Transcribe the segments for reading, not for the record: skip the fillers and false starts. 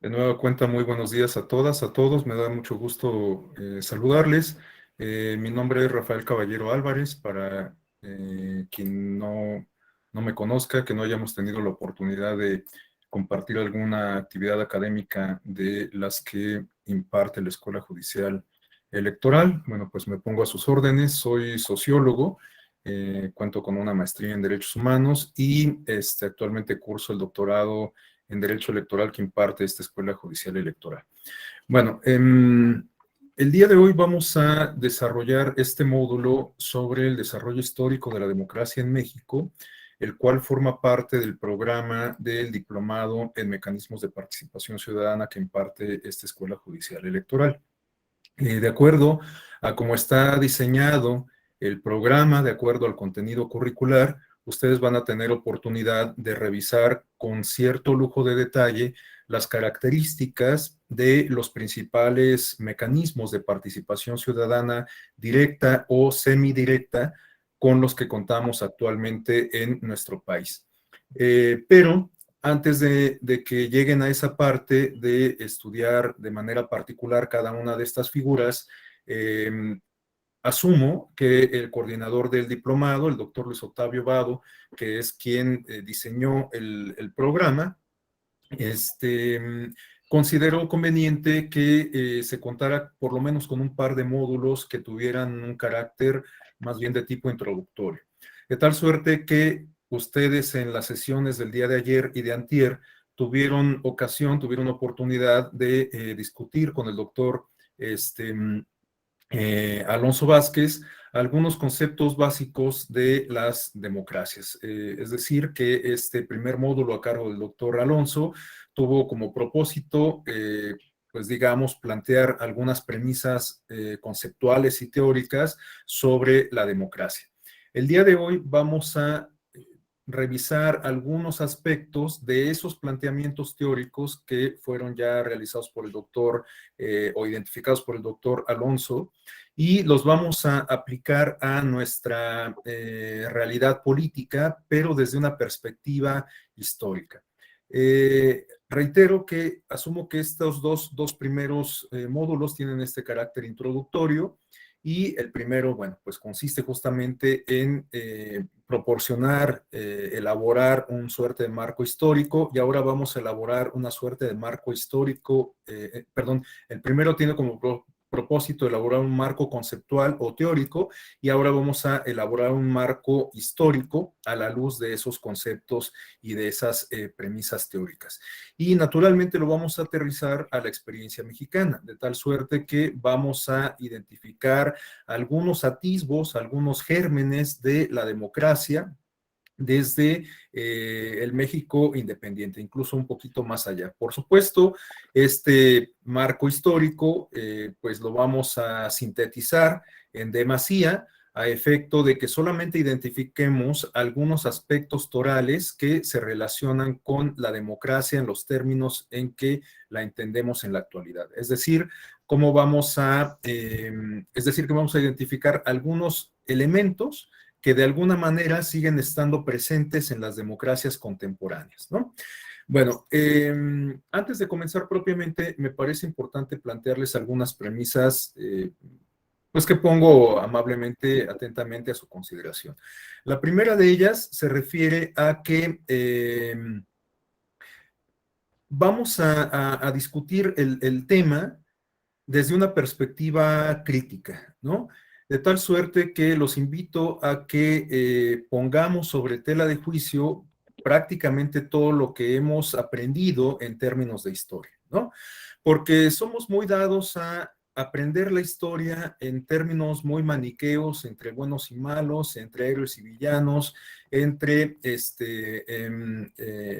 De nueva cuenta, muy buenos días a todas, a todos. Me da mucho gusto saludarles. Mi nombre es Rafael Caballero Álvarez. Para quien no me conozca, que no hayamos tenido la oportunidad de compartir alguna actividad académica de las que imparte la Escuela Judicial Electoral, bueno, pues me pongo a sus órdenes. Soy sociólogo, cuento con una maestría en Derechos Humanos y actualmente curso el doctorado en Derecho Electoral que imparte esta Escuela Judicial Electoral. Bueno, el día de hoy vamos a desarrollar este módulo sobre el desarrollo histórico de la democracia en México, el cual forma parte del programa del Diplomado en Mecanismos de Participación Ciudadana que imparte esta Escuela Judicial Electoral. De acuerdo a cómo está diseñado el programa, de acuerdo al contenido curricular, ustedes van a tener oportunidad de revisar con cierto lujo de detalle las características de los principales mecanismos de participación ciudadana directa o semidirecta con los que contamos actualmente en nuestro país. Pero antes de que lleguen a esa parte de estudiar de manera particular cada una de estas figuras, eh, asumo que el coordinador del diplomado, el doctor Luis Octavio Vado, que es quien diseñó el programa, consideró conveniente que se contara por lo menos con un par de módulos que tuvieran un carácter más bien de tipo introductorio. De tal suerte que ustedes en las sesiones del día de ayer y de antier tuvieron oportunidad de discutir con el doctor Alonso Vázquez algunos conceptos básicos de las democracias. Es decir, que este primer módulo a cargo del doctor Alonso tuvo como propósito, pues digamos, plantear algunas premisas conceptuales y teóricas sobre la democracia. El día de hoy vamos a revisar algunos aspectos de esos planteamientos teóricos que fueron ya realizados por el doctor o identificados por el doctor Alonso y los vamos a aplicar a nuestra realidad política, pero desde una perspectiva histórica. Reitero que asumo que estos dos primeros módulos tienen este carácter introductorio y el primero, bueno, pues consiste justamente en proporcionar, elaborar un suerte de marco histórico y ahora vamos a elaborar una suerte de marco histórico, perdón, el primero tiene como propósito elaborar un marco conceptual o teórico y ahora vamos a elaborar un marco histórico a la luz de esos conceptos y de esas premisas teóricas. Y naturalmente lo vamos a aterrizar a la experiencia mexicana, de tal suerte que vamos a identificar algunos atisbos, algunos gérmenes de la democracia desde el México independiente, incluso un poquito más allá. Por supuesto, este marco histórico, pues lo vamos a sintetizar en demasía, a efecto de que solamente identifiquemos algunos aspectos torales que se relacionan con la democracia en los términos en que la entendemos en la actualidad. Es decir, que vamos a identificar algunos elementos que de alguna manera siguen estando presentes en las democracias contemporáneas, ¿no? Bueno, antes de comenzar propiamente, me parece importante plantearles algunas premisas, pues que pongo amablemente, atentamente a su consideración. La primera de ellas se refiere a que vamos a discutir el tema desde una perspectiva crítica, ¿no? De tal suerte que los invito a que pongamos sobre tela de juicio prácticamente todo lo que hemos aprendido en términos de historia, ¿no? Porque somos muy dados a aprender la historia en términos muy maniqueos, entre buenos y malos, entre héroes y villanos, entre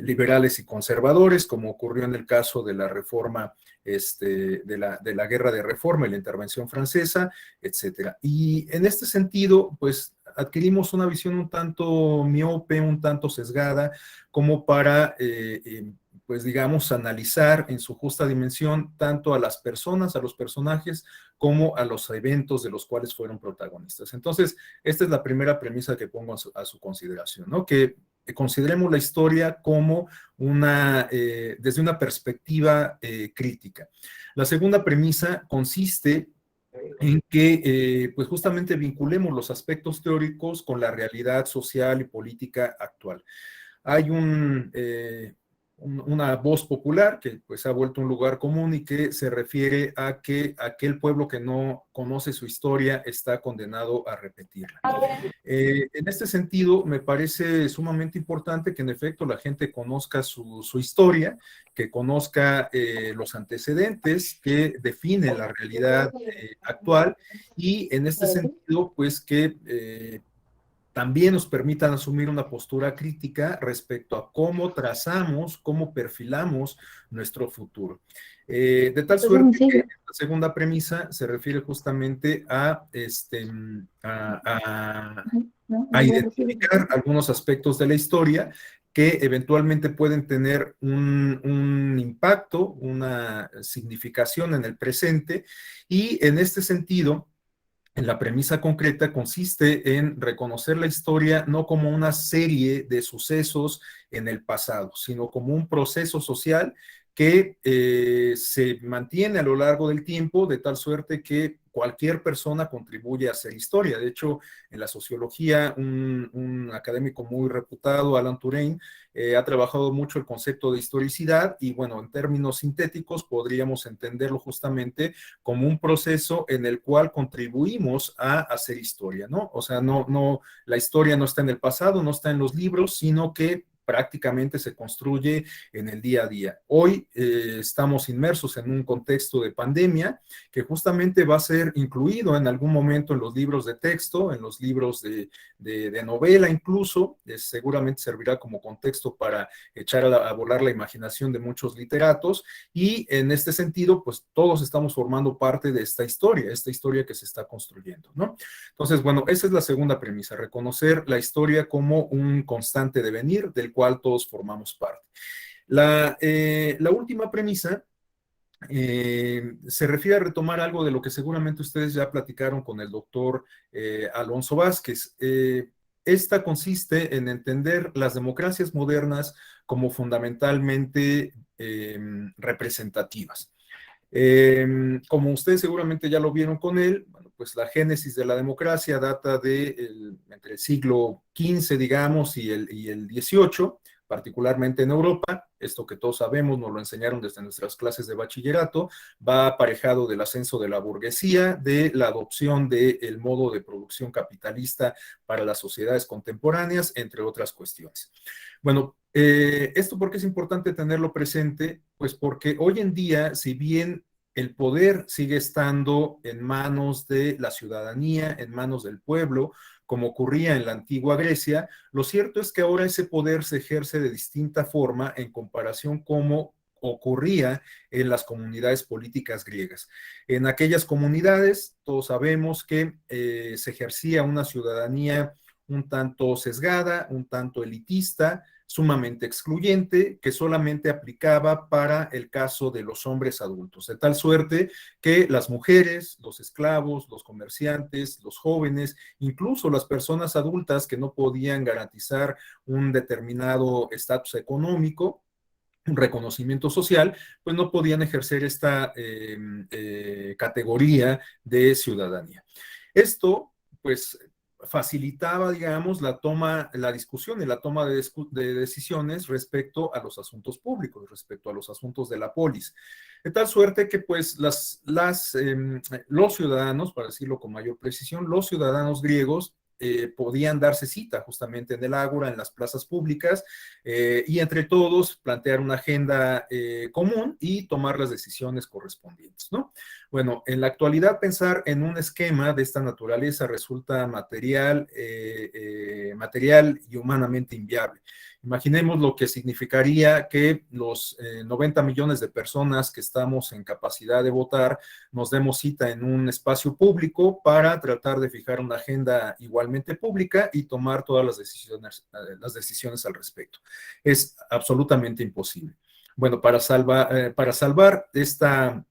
liberales y conservadores, como ocurrió en el caso de la reforma de la guerra de reforma y la intervención francesa, etcétera. Y en este sentido, pues adquirimos una visión un tanto miope, un tanto sesgada, como para, pues digamos, analizar en su justa dimensión tanto a las personas, a los personajes, como a los eventos de los cuales fueron protagonistas. Entonces, esta es la primera premisa que pongo a su consideración, ¿no? Que consideremos la historia como desde una perspectiva crítica. La segunda premisa consiste en que pues justamente vinculemos los aspectos teóricos con la realidad social y política actual. Hay una voz popular que pues ha vuelto un lugar común y que se refiere a que aquel pueblo que no conoce su historia está condenado a repetirla. En este sentido, me parece sumamente importante que en efecto la gente conozca su historia, que conozca los antecedentes que definen la realidad actual y en este sentido, pues que también nos permitan asumir una postura crítica respecto a cómo trazamos, cómo perfilamos nuestro futuro. De tal suerte que la segunda premisa se refiere justamente a identificar algunos aspectos de la historia que eventualmente pueden tener un impacto, una significación en el presente, y en este sentido, en la premisa concreta consiste en reconocer la historia no como una serie de sucesos en el pasado, sino como un proceso social que se mantiene a lo largo del tiempo de tal suerte que cualquier persona contribuye a hacer historia. De hecho, en la sociología, un académico muy reputado, Alan Turing, ha trabajado mucho el concepto de historicidad y, bueno, en términos sintéticos podríamos entenderlo justamente como un proceso en el cual contribuimos a hacer historia, ¿no? O sea, la historia no está en el pasado, no está en los libros, sino que prácticamente se construye en el día a día. Hoy estamos inmersos en un contexto de pandemia que justamente va a ser incluido en algún momento en los libros de texto, en los libros de novela incluso, seguramente servirá como contexto para echar a volar la imaginación de muchos literatos y en este sentido, pues todos estamos formando parte de esta historia que se está construyendo, ¿no? Entonces, bueno, esa es la segunda premisa, reconocer la historia como un constante devenir del cual todos formamos parte. La última premisa se refiere a retomar algo de lo que seguramente ustedes ya platicaron con el doctor Alonso Vázquez. Esta consiste en entender las democracias modernas como fundamentalmente representativas. Como ustedes seguramente ya lo vieron con él, bueno, pues la génesis de la democracia data entre el siglo XV, digamos, y el XVIII, particularmente en Europa. Esto que todos sabemos, nos lo enseñaron desde nuestras clases de bachillerato, va aparejado del ascenso de la burguesía, de la adopción del modo de producción capitalista para las sociedades contemporáneas, entre otras cuestiones. Bueno, ¿esto por qué es importante tenerlo presente? Pues porque hoy en día, si bien el poder sigue estando en manos de la ciudadanía, en manos del pueblo, como ocurría en la antigua Grecia, lo cierto es que ahora ese poder se ejerce de distinta forma en comparación como ocurría en las comunidades políticas griegas. En aquellas comunidades, todos sabemos que se ejercía una ciudadanía un tanto sesgada, un tanto elitista, sumamente excluyente, que solamente aplicaba para el caso de los hombres adultos, de tal suerte que las mujeres, los esclavos, los comerciantes, los jóvenes, incluso las personas adultas que no podían garantizar un determinado estatus económico, un reconocimiento social, pues no podían ejercer esta categoría de ciudadanía. Esto, pues, facilitaba, digamos, la discusión y la toma de decisiones respecto a los asuntos públicos, respecto a los asuntos de la polis. De tal suerte que, pues, los ciudadanos, para decirlo con mayor precisión, los ciudadanos griegos podían darse cita justamente en el ágora, en las plazas públicas, y entre todos plantear una agenda común y tomar las decisiones correspondientes, ¿no? Bueno, en la actualidad pensar en un esquema de esta naturaleza resulta material y humanamente inviable. Imaginemos lo que significaría que los 90 millones de personas que estamos en capacidad de votar nos demos cita en un espacio público para tratar de fijar una agenda igualmente pública y tomar todas las decisiones al respecto. Es absolutamente imposible. Bueno, para salvar esta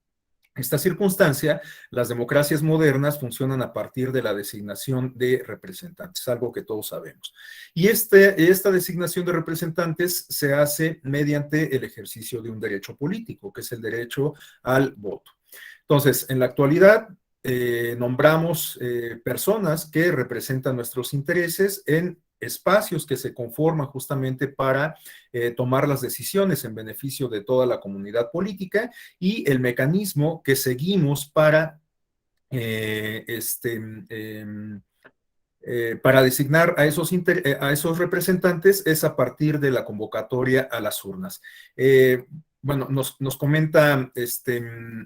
esta circunstancia, las democracias modernas funcionan a partir de la designación de representantes, algo que todos sabemos. Y esta designación de representantes se hace mediante el ejercicio de un derecho político, que es el derecho al voto. Entonces, en la actualidad, nombramos personas que representan nuestros intereses en espacios que se conforman justamente para tomar las decisiones en beneficio de toda la comunidad política, y el mecanismo que seguimos eh, este, eh, para designar a esos representantes es a partir de la convocatoria a las urnas. Bueno, nos comenta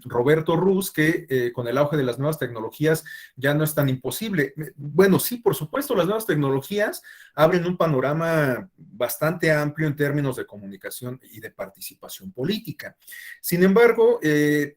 Roberto Ruz que con el auge de las nuevas tecnologías ya no es tan imposible. Bueno, sí, por supuesto, las nuevas tecnologías abren un panorama bastante amplio en términos de comunicación y de participación política. Sin embargo,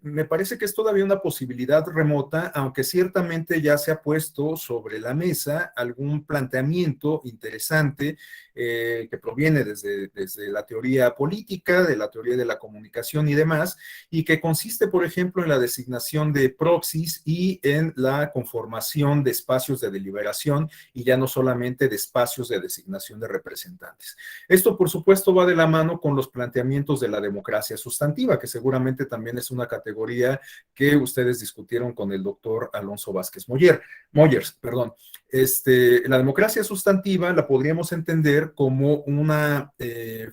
me parece que es todavía una posibilidad remota, aunque ciertamente ya se ha puesto sobre la mesa algún planteamiento interesante que proviene desde la teoría política, de la teoría de la comunicación y demás, y que consiste, por ejemplo, en la designación de proxies y en la conformación de espacios de deliberación, y ya no solamente de espacios de designación de representantes. Esto, por supuesto, va de la mano con los planteamientos de la democracia sustantiva, que seguramente también es una categoría que ustedes discutieron con el doctor Alonso Vázquez Moyers, perdón. La democracia sustantiva la podríamos entender como una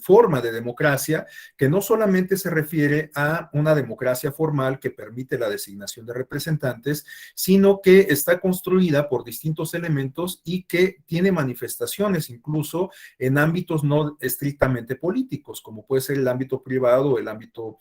forma de democracia que no solamente se refiere a una democracia formal que permite la designación de representantes, sino que está construida por distintos elementos y que tiene manifestaciones incluso en ámbitos no estrictamente políticos, como puede ser el ámbito privado o el ámbito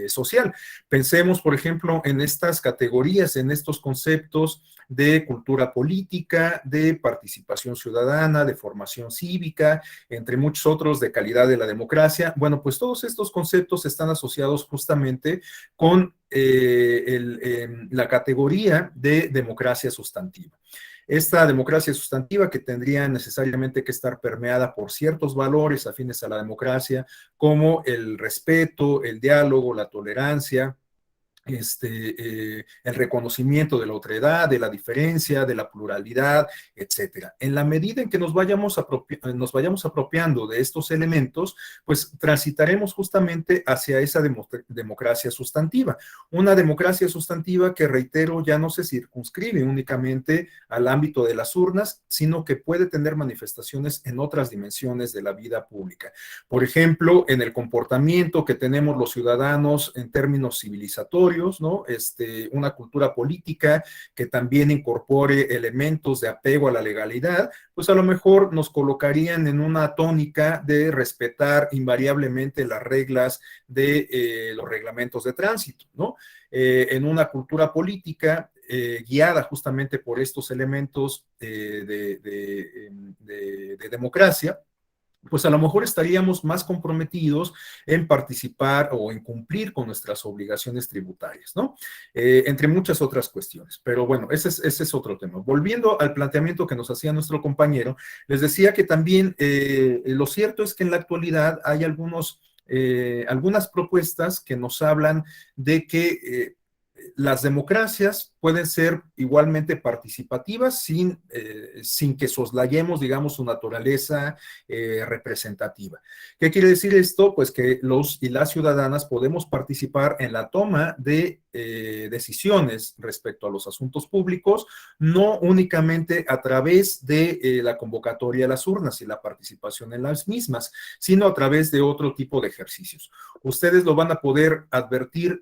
social. Pensemos, por ejemplo, en estas categorías, en estos conceptos de cultura política, de participación ciudadana, de formación cívica, entre muchos otros, de calidad de la democracia. Bueno, pues todos estos conceptos están asociados justamente con la categoría de democracia sustantiva. Esta democracia sustantiva, que tendría necesariamente que estar permeada por ciertos valores afines a la democracia, como el respeto, el diálogo, la tolerancia, el reconocimiento de la otredad, de la diferencia, de la pluralidad, etcétera. En la medida en que nos vayamos apropiando de estos elementos, pues transitaremos justamente hacia esa democracia sustantiva. Una democracia sustantiva que, reitero, ya no se circunscribe únicamente al ámbito de las urnas, sino que puede tener manifestaciones en otras dimensiones de la vida pública. Por ejemplo, en el comportamiento que tenemos los ciudadanos en términos civilizatorios, ¿no? Una cultura política que también incorpore elementos de apego a la legalidad, pues a lo mejor nos colocarían en una tónica de respetar invariablemente las reglas de los reglamentos de tránsito, ¿no? En una cultura política guiada justamente por estos elementos de democracia, pues a lo mejor estaríamos más comprometidos en participar o en cumplir con nuestras obligaciones tributarias, ¿no? Entre muchas otras cuestiones. Pero bueno, ese es otro tema. Volviendo al planteamiento que nos hacía nuestro compañero, les decía que también lo cierto es que en la actualidad hay algunas propuestas que nos hablan de que las democracias pueden ser igualmente participativas sin que soslayemos, digamos, su naturaleza representativa. ¿Qué quiere decir esto? Pues que los y las ciudadanas podemos participar en la toma de decisiones respecto a los asuntos públicos, no únicamente a través de la convocatoria a las urnas y la participación en las mismas, sino a través de otro tipo de ejercicios. Ustedes lo van a poder advertir,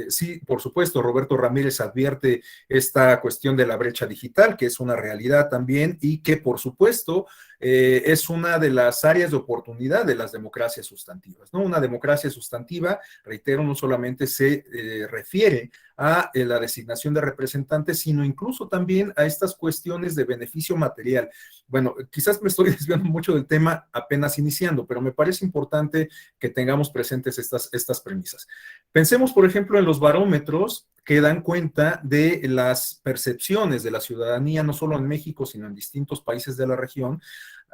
sí, por supuesto, Roberto Ramírez advierte esta cuestión de la brecha digital, que es una realidad también y que, por supuesto, es una de las áreas de oportunidad de las democracias sustantivas, ¿no? Una democracia sustantiva, reitero, no solamente se refiere a la designación de representantes, sino incluso también a estas cuestiones de beneficio material. Bueno, quizás me estoy desviando mucho del tema apenas iniciando, pero me parece importante que tengamos presentes estas premisas. Pensemos, por ejemplo, en los barómetros que dan cuenta de las percepciones de la ciudadanía, no solo en México, sino en distintos países de la región,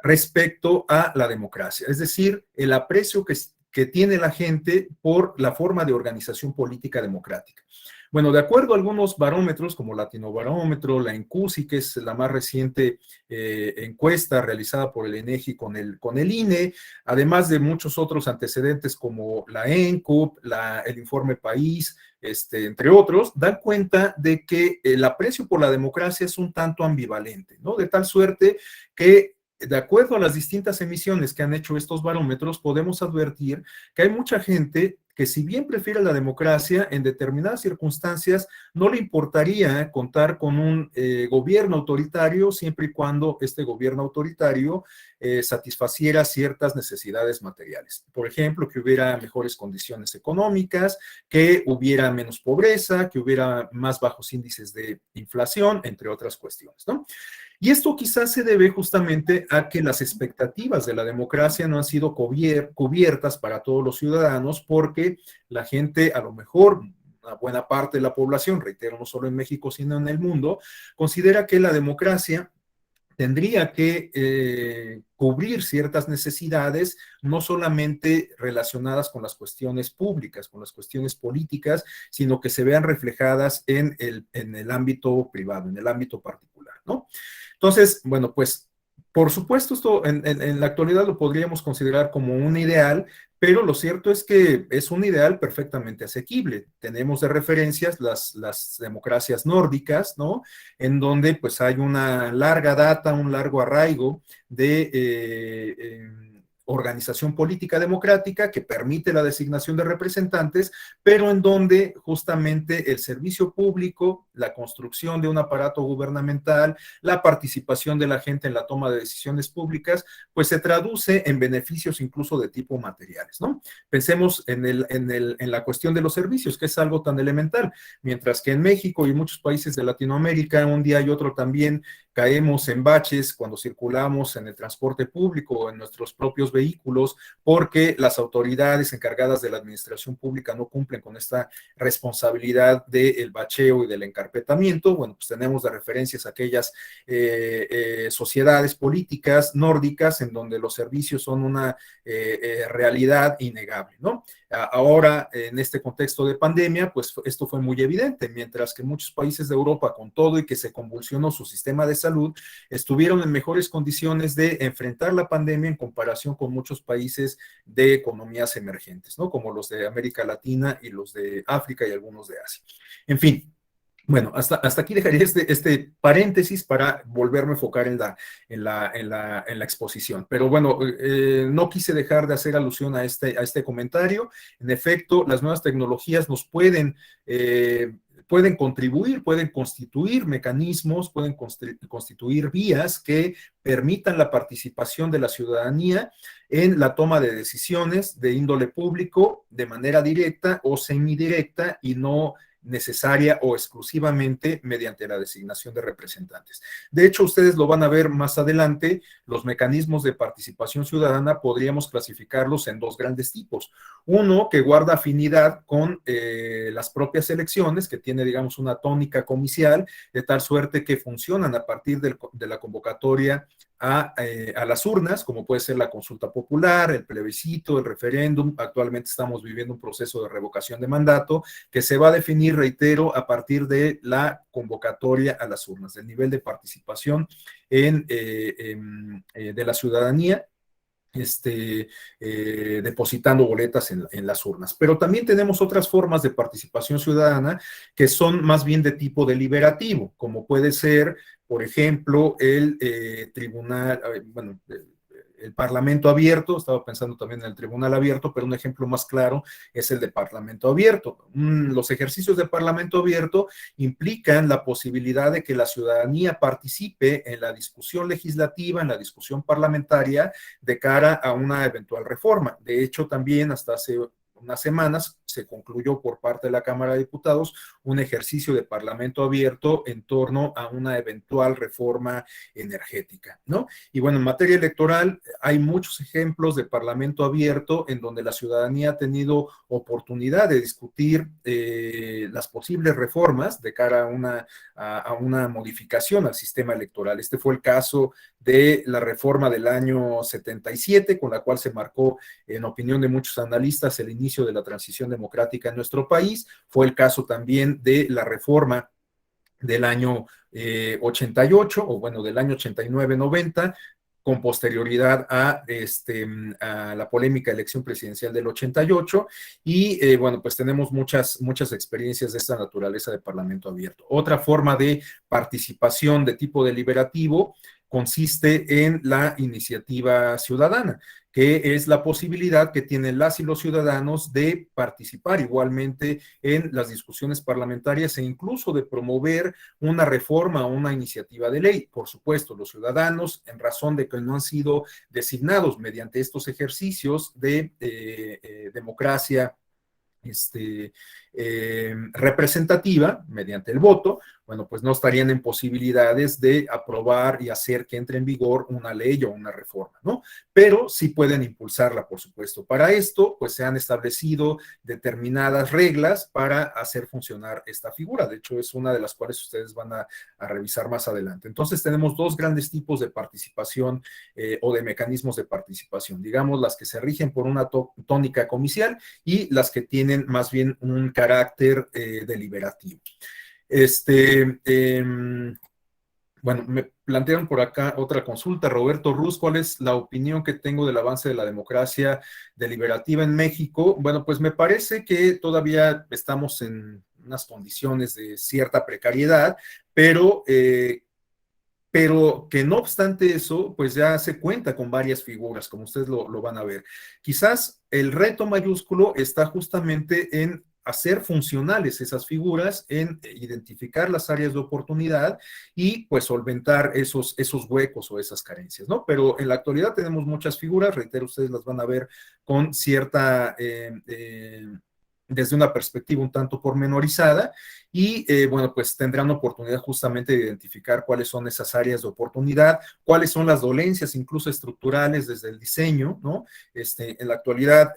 respecto a la democracia. Es decir, el aprecio que tiene la gente por la forma de organización política democrática. Bueno, de acuerdo a algunos barómetros, como Latinobarómetro, la ENCUSI, que es la más reciente encuesta realizada por el INEGI con el INE, además de muchos otros antecedentes como la ENCUP, el Informe País, entre otros, dan cuenta de que el aprecio por la democracia es un tanto ambivalente, ¿no? De tal suerte que, de acuerdo a las distintas emisiones que han hecho estos barómetros, podemos advertir que hay mucha gente que, si bien prefiere la democracia, en determinadas circunstancias no le importaría contar con un gobierno autoritario, siempre y cuando este gobierno autoritario satisfaciera ciertas necesidades materiales. Por ejemplo, que hubiera mejores condiciones económicas, que hubiera menos pobreza, que hubiera más bajos índices de inflación, entre otras cuestiones, ¿no? Y esto quizás se debe justamente a que las expectativas de la democracia no han sido cubiertas para todos los ciudadanos, porque la gente, a lo mejor una buena parte de la población, reitero, no solo en México, sino en el mundo, considera que la democracia tendría que cubrir ciertas necesidades, no solamente relacionadas con las cuestiones públicas, con las cuestiones políticas, sino que se vean reflejadas en el ámbito privado, en el ámbito particular, ¿no? Entonces, bueno, pues, por supuesto, esto en la actualidad lo podríamos considerar como un ideal, pero lo cierto es que es un ideal perfectamente asequible. Tenemos de referencias las democracias nórdicas, ¿no? En donde pues hay una larga data, un largo arraigo de organización política democrática que permite la designación de representantes, pero en donde justamente el servicio público, la construcción de un aparato gubernamental, la participación de la gente en la toma de decisiones públicas, pues se traduce en beneficios incluso de tipo materiales, ¿no? Pensemos en la cuestión de los servicios, que es algo tan elemental, mientras que en México y muchos países de Latinoamérica, un día y otro también caemos en baches cuando circulamos en el transporte público o en nuestros propios vehículos, porque las autoridades encargadas de la administración pública no cumplen con esta responsabilidad del bacheo y del encarpetamiento. Bueno, pues tenemos de referencias aquellas sociedades políticas nórdicas en donde los servicios son una realidad innegable, ¿no? Ahora, en este contexto de pandemia, pues esto fue muy evidente, mientras que muchos países de Europa, con todo y que se convulsionó su sistema de salud, estuvieron en mejores condiciones de enfrentar la pandemia en comparación con muchos países de economías emergentes, ¿no? Como los de América Latina y los de África y algunos de Asia. En fin. Bueno, hasta aquí dejaría este paréntesis para volverme a enfocar en la exposición. Pero bueno, no quise dejar de hacer alusión a este comentario. En efecto, las nuevas tecnologías nos pueden contribuir, pueden constituir mecanismos, pueden constituir vías que permitan la participación de la ciudadanía en la toma de decisiones de índole público de manera directa o semidirecta y no necesaria o exclusivamente mediante la designación de representantes. De hecho, ustedes lo van a ver más adelante, los mecanismos de participación ciudadana podríamos clasificarlos en dos grandes tipos. Uno que guarda afinidad con las propias elecciones, que tiene, digamos, una tónica comicial, de tal suerte que funcionan a partir de la convocatoria a las urnas, como puede ser la consulta popular, el plebiscito, el referéndum. Actualmente estamos viviendo un proceso de revocación de mandato que se va a definir, reitero, a partir de la convocatoria a las urnas, del nivel de participación de la ciudadanía, depositando boletas en las urnas. Pero también tenemos otras formas de participación ciudadana que son más bien de tipo deliberativo, como puede ser, por ejemplo, el tribunal, bueno, el Parlamento abierto. Estaba pensando también en el Tribunal abierto, pero un ejemplo más claro es el de Parlamento abierto. Los ejercicios de Parlamento abierto implican la posibilidad de que la ciudadanía participe en la discusión legislativa, en la discusión parlamentaria de cara a una eventual reforma. De hecho, también hasta hace unas semanas se concluyó por parte de la Cámara de Diputados un ejercicio de parlamento abierto en torno a una eventual reforma energética, ¿no? Y bueno, en materia electoral hay muchos ejemplos de parlamento abierto en donde la ciudadanía ha tenido oportunidad de discutir las posibles reformas de cara a una modificación al sistema electoral. Este fue el caso de la reforma del año 77, con la cual se marcó, en opinión de muchos analistas, el inicio de la transición democrática en nuestro país. Fue el caso también de la reforma del año 88, o bueno, del año 89-90, con posterioridad a la polémica elección presidencial del 88, y bueno, pues tenemos muchas experiencias de esta naturaleza de parlamento abierto. Otra forma de participación de tipo deliberativo consiste en la iniciativa ciudadana, que es la posibilidad que tienen las y los ciudadanos de participar igualmente en las discusiones parlamentarias e incluso de promover una reforma o una iniciativa de ley. Por supuesto, los ciudadanos, en razón de que no han sido designados mediante estos ejercicios de democracia representativa mediante el voto, bueno, pues no estarían en posibilidades de aprobar y hacer que entre en vigor una ley o una reforma, ¿no? Pero sí pueden impulsarla, por supuesto. Para esto, pues se han establecido determinadas reglas para hacer funcionar esta figura. De hecho, es una de las cuales ustedes van a revisar más adelante. Entonces, tenemos dos grandes tipos de participación o de mecanismos de participación, digamos, las que se rigen por una tónica comicial y las que tienen más bien un carácter deliberativo. Bueno, me plantearon por acá otra consulta. Roberto Ruz, ¿cuál es la opinión que tengo del avance de la democracia deliberativa en México? Bueno, pues me parece que todavía estamos en unas condiciones de cierta precariedad, pero que no obstante eso, pues ya se cuenta con varias figuras, como ustedes lo van a ver. Quizás el reto mayúsculo está justamente en hacer funcionales esas figuras, en identificar las áreas de oportunidad y pues solventar esos huecos o esas carencias, ¿no? Pero en la actualidad tenemos muchas figuras, reitero, ustedes las van a ver con cierta desde una perspectiva un tanto pormenorizada y bueno, pues tendrán oportunidad justamente de identificar cuáles son esas áreas de oportunidad, cuáles son las dolencias incluso estructurales desde el diseño, ¿no? En la actualidad,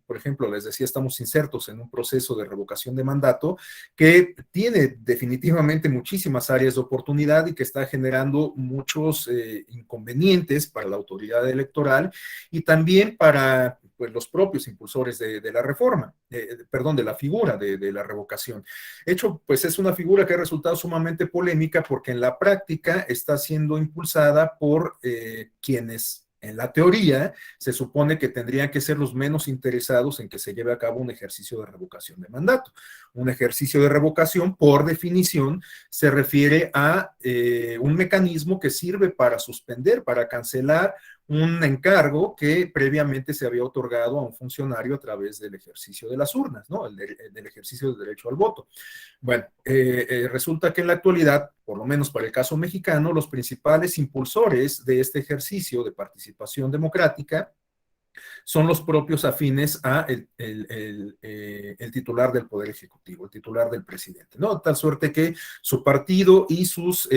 por ejemplo, les decía, estamos insertos en un proceso de revocación de mandato que tiene definitivamente muchísimas áreas de oportunidad y que está generando muchos inconvenientes para la autoridad electoral y también para pues, los propios impulsores de la reforma, perdón, de la figura de la revocación. De hecho, pues es una figura que ha resultado sumamente polémica porque en la práctica está siendo impulsada por quienes en la teoría se supone que tendrían que ser los menos interesados en que se lleve a cabo un ejercicio de revocación de mandato. Un ejercicio de revocación, por definición, se refiere a un mecanismo que sirve para suspender, para cancelar un encargo que previamente se había otorgado a un funcionario a través del ejercicio de las urnas, ¿no? Del ejercicio del derecho al voto. Bueno, resulta que en la actualidad, por lo menos para el caso mexicano, los principales impulsores de este ejercicio de participación democrática son los propios afines a el titular del Poder Ejecutivo, el titular del presidente, ¿no? Tal suerte que su partido y sus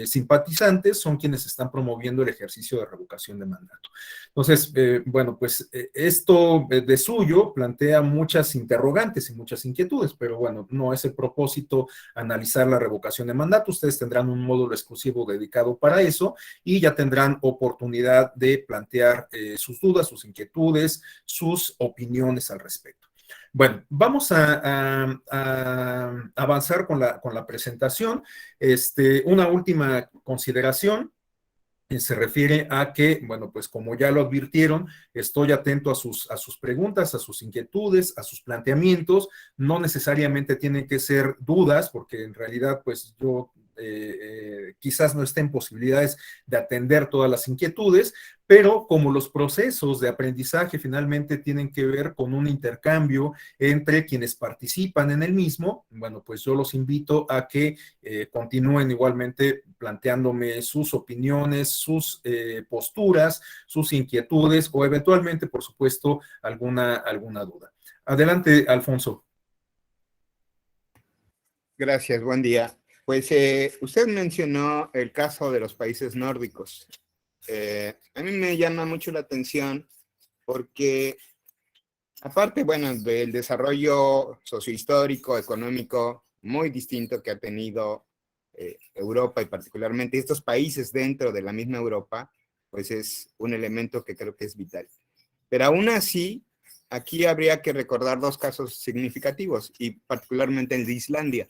simpatizantes son quienes están promoviendo el ejercicio de revocación de mandato. Entonces, bueno, pues esto de suyo plantea muchas interrogantes y muchas inquietudes, pero bueno, no es el propósito analizar la revocación de mandato. Ustedes tendrán un módulo exclusivo dedicado para eso y ya tendrán oportunidad de plantear sus dudas, sus inquietudes, sus opiniones al respecto. Bueno, vamos a avanzar con la presentación. Una última consideración se refiere a que, bueno, pues como ya lo advirtieron, estoy atento a sus preguntas, a sus inquietudes, a sus planteamientos. No necesariamente tienen que ser dudas, porque en realidad, pues yo quizás no esté en posibilidades de atender todas las inquietudes, pero como los procesos de aprendizaje finalmente tienen que ver con un intercambio entre quienes participan en el mismo, bueno, pues yo los invito a que continúen igualmente planteándome sus opiniones, sus posturas, sus inquietudes o eventualmente, por supuesto, alguna duda. Adelante, Alfonso. Gracias, buen día. Pues usted mencionó el caso de los países nórdicos. A mí me llama mucho la atención porque, aparte, bueno, del desarrollo sociohistórico, económico muy distinto que ha tenido Europa y particularmente estos países dentro de la misma Europa, pues es un elemento que creo que es vital. Pero aún así, aquí habría que recordar dos casos significativos y particularmente el de Islandia.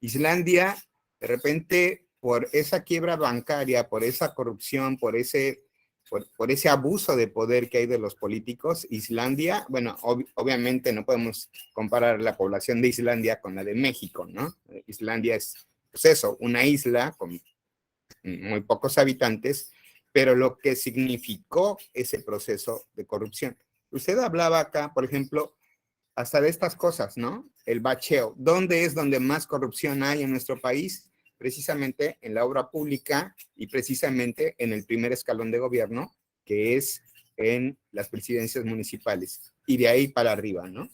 Islandia, de repente, por esa quiebra bancaria, por esa corrupción, por ese abuso de poder que hay de los políticos, Islandia, bueno, obviamente no podemos comparar la población de Islandia con la de México, ¿no? Islandia es, pues eso, una isla con muy pocos habitantes, pero lo que significó ese proceso de corrupción. Usted hablaba acá, por ejemplo, hasta de estas cosas, ¿no? El bacheo. ¿Dónde es donde más corrupción hay en nuestro país? Precisamente en la obra pública y precisamente en el primer escalón de gobierno, que es en las presidencias municipales, y de ahí para arriba, ¿no?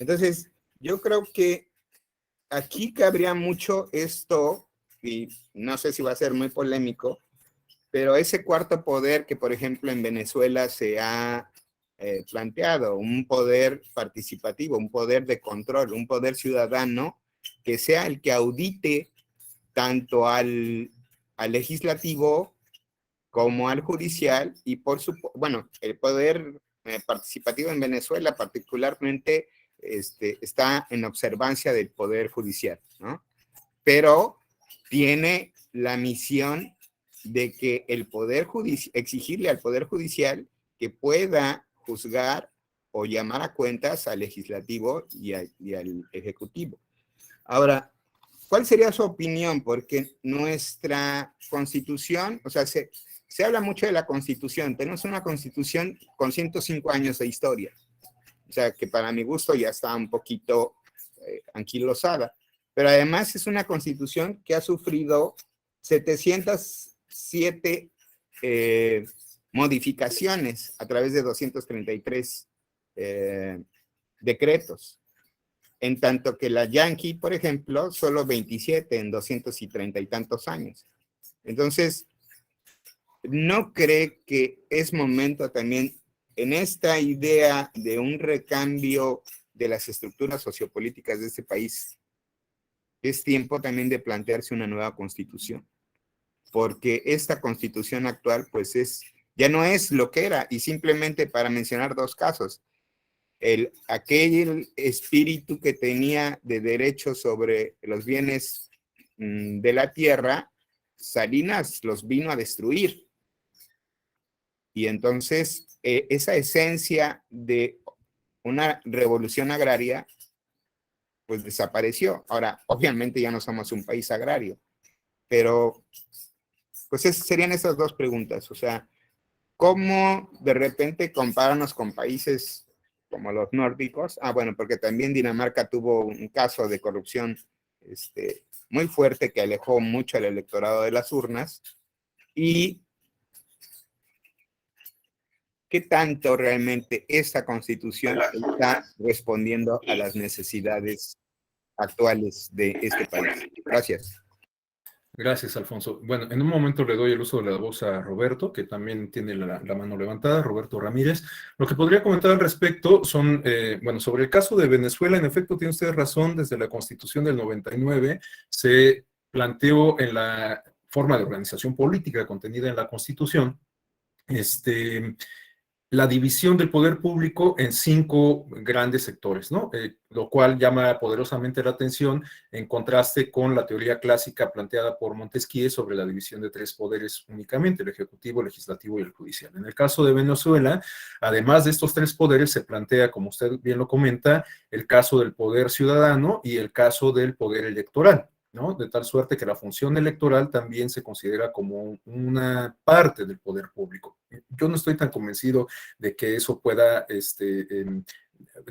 Entonces, yo creo que aquí cabría mucho esto, y no sé si va a ser muy polémico, pero ese cuarto poder que, por ejemplo, en Venezuela se ha planteado, un poder participativo, un poder de control, un poder ciudadano que sea el que audite tanto al legislativo como al judicial y bueno, el poder participativo en Venezuela particularmente está en observancia del poder judicial, ¿no? Pero tiene la misión de que el poder judicial, exigirle al poder judicial que pueda juzgar o llamar a cuentas al legislativo y al ejecutivo. Ahora, ¿cuál sería su opinión? Porque nuestra constitución, o sea, se habla mucho de la constitución, tenemos una constitución con 105 años de historia, o sea, que para mi gusto ya está un poquito anquilosada, pero además es una constitución que ha sufrido 707 modificaciones a través de 233 decretos. En tanto que la Yankee, por ejemplo, solo 27 en 230 y tantos años. Entonces, ¿no cree que es momento también en esta idea de un recambio de las estructuras sociopolíticas de este país? Es tiempo también de plantearse una nueva constitución, porque esta constitución actual pues ya no es lo que era, y simplemente para mencionar dos casos, aquel espíritu que tenía de derecho sobre los bienes de la tierra, Salinas los vino a destruir. Y entonces esa esencia de una revolución agraria pues desapareció. Ahora, obviamente ya no somos un país agrario, pero pues serían esas dos preguntas. O sea, ¿cómo de repente compararnos con países como los nórdicos? Ah, bueno, porque también Dinamarca tuvo un caso de corrupción muy fuerte que alejó mucho al electorado de las urnas. Y ¿qué tanto realmente esta constitución está respondiendo a las necesidades actuales de este país? Gracias. Gracias, Alfonso. Bueno, en un momento le doy el uso de la voz a Roberto, que también tiene la mano levantada, Roberto Ramírez. Lo que podría comentar al respecto son, bueno, sobre el caso de Venezuela, en efecto, tiene usted razón, desde la Constitución del 99 se planteó en la forma de organización política contenida en la Constitución, la división del poder público en 5 grandes sectores, ¿no? Lo cual llama poderosamente la atención en contraste con la teoría clásica planteada por Montesquieu sobre la división de 3 poderes únicamente, el ejecutivo, el legislativo y el judicial. En el caso de Venezuela, además de estos 3 poderes, se plantea, como usted bien lo comenta, el caso del poder ciudadano y el caso del poder electoral. ¿no? De tal suerte que la función electoral también se considera como una parte del poder público. Yo no estoy tan convencido de que eso pueda, de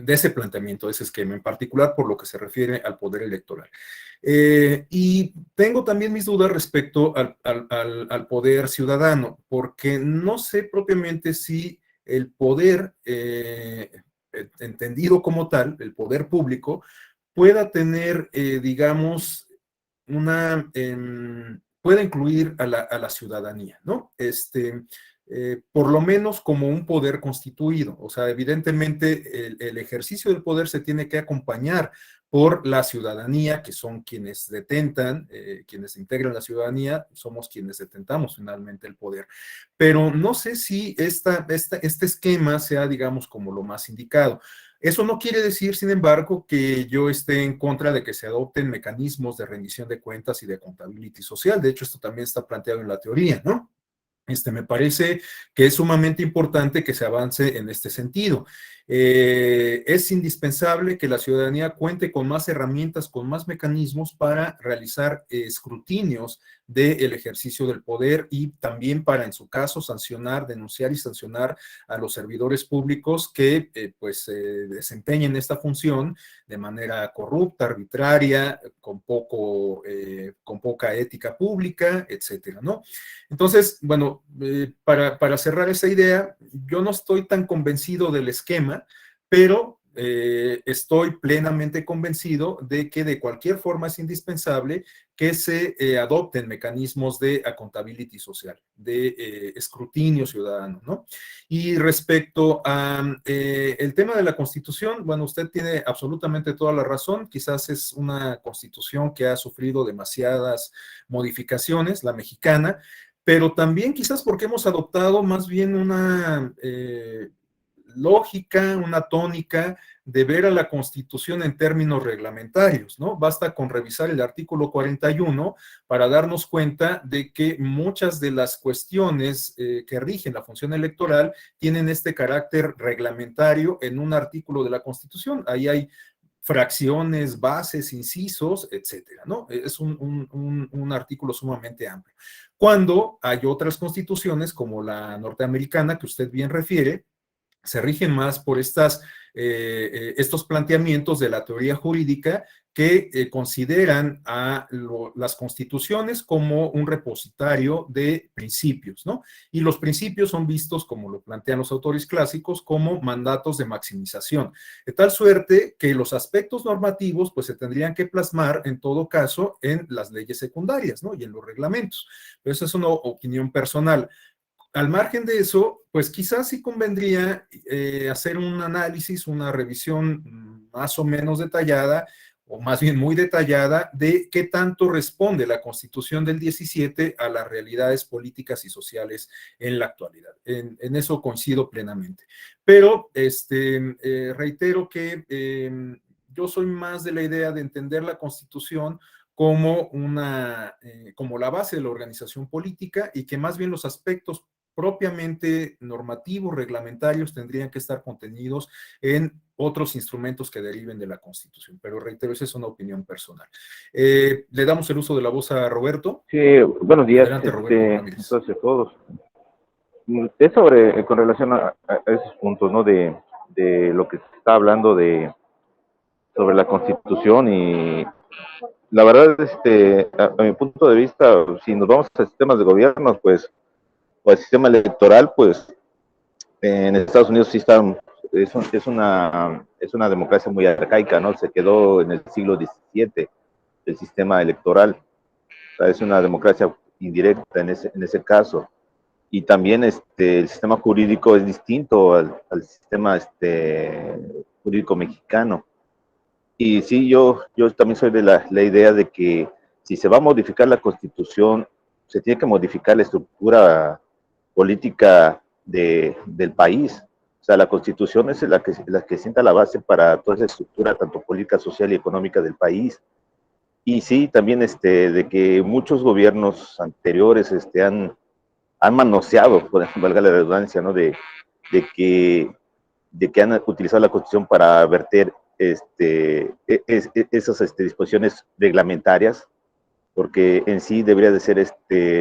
ese planteamiento, de ese esquema, en particular por lo que se refiere al poder electoral. Y tengo también mis dudas respecto al poder ciudadano, porque no sé propiamente si el poder, entendido como tal, el poder público, pueda tener, digamos, puede incluir a la ciudadanía, ¿no? Por lo menos como un poder constituido. O sea, evidentemente el ejercicio del poder se tiene que acompañar por la ciudadanía, que son quienes detentan, quienes integran la ciudadanía, somos quienes detentamos finalmente el poder. Pero no sé si este esquema sea, digamos, como lo más indicado. Eso no quiere decir, sin embargo, que yo esté en contra de que se adopten mecanismos de rendición de cuentas y de accountability social. De hecho, esto también está planteado en la teoría, ¿no? Me parece que es sumamente importante que se avance en este sentido. Es indispensable que la ciudadanía cuente con más herramientas, con más mecanismos para realizar escrutinios del ejercicio del poder y también para, en su caso, sancionar, denunciar y sancionar a los servidores públicos que desempeñen esta función de manera corrupta, arbitraria, con poca ética pública, etcétera, ¿no? Entonces, bueno, para cerrar esa idea, yo no estoy tan convencido del esquema, pero estoy plenamente convencido de que de cualquier forma es indispensable que se adopten mecanismos de accountability social, de escrutinio ciudadano, ¿no? Y respecto a el tema de la Constitución, bueno, usted tiene absolutamente toda la razón, quizás es una Constitución que ha sufrido demasiadas modificaciones, la mexicana, pero también quizás porque hemos adoptado más bien una lógica, una tónica de ver a la Constitución en términos reglamentarios, ¿no? Basta con revisar el artículo 41 para darnos cuenta de que muchas de las cuestiones que rigen la función electoral tienen este carácter reglamentario en un artículo de la Constitución. Ahí hay fracciones, bases, incisos, etcétera, ¿no? Es un artículo sumamente amplio. Cuando hay otras constituciones, como la norteamericana, que usted bien refiere, se rigen más por estos planteamientos de la teoría jurídica que consideran a las constituciones como un repositorio de principios, ¿no? Y los principios son vistos, como lo plantean los autores clásicos, como mandatos de maximización, de tal suerte que los aspectos normativos pues se tendrían que plasmar en todo caso en las leyes secundarias, ¿no? Y en los reglamentos. Pero esa es una opinión personal. Al margen de eso, pues quizás sí convendría hacer un análisis, una revisión más o menos detallada, o más bien muy detallada, de qué tanto responde la Constitución del 17 a las realidades políticas y sociales en la actualidad. Eso coincido plenamente. Pero reitero que yo soy más de la idea de entender la Constitución como como la base de la organización política y que más bien los aspectos propiamente normativos, reglamentarios, tendrían que estar contenidos en otros instrumentos que deriven de la Constitución. Pero reitero, esa es una opinión personal. Le damos el uso de la voz a Roberto. Sí, buenos días, Adelante, Roberto Ramírez. entonces todos. Es sobre, con relación a esos puntos, ¿no? De lo que se está hablando sobre la Constitución y la verdad, a mi punto de vista, si nos vamos a sistemas de gobierno, pues, o al sistema electoral, pues, en Estados Unidos sí está, es una democracia muy arcaica, ¿no? Se quedó en el siglo XVII el sistema electoral. O sea, es una democracia indirecta en ese caso. Y también el sistema jurídico es distinto al sistema jurídico mexicano. Y sí, yo también soy de la idea de que si se va a modificar la Constitución, se tiene que modificar la estructura política del país. O sea, la Constitución es la que sienta la base para toda esa estructura, tanto política, social y económica del país. Y sí, también de que muchos gobiernos anteriores han manoseado, por ejemplo, valga la redundancia, ¿no? De que, de que han utilizado la Constitución para verter esas disposiciones reglamentarias porque en sí debería de ser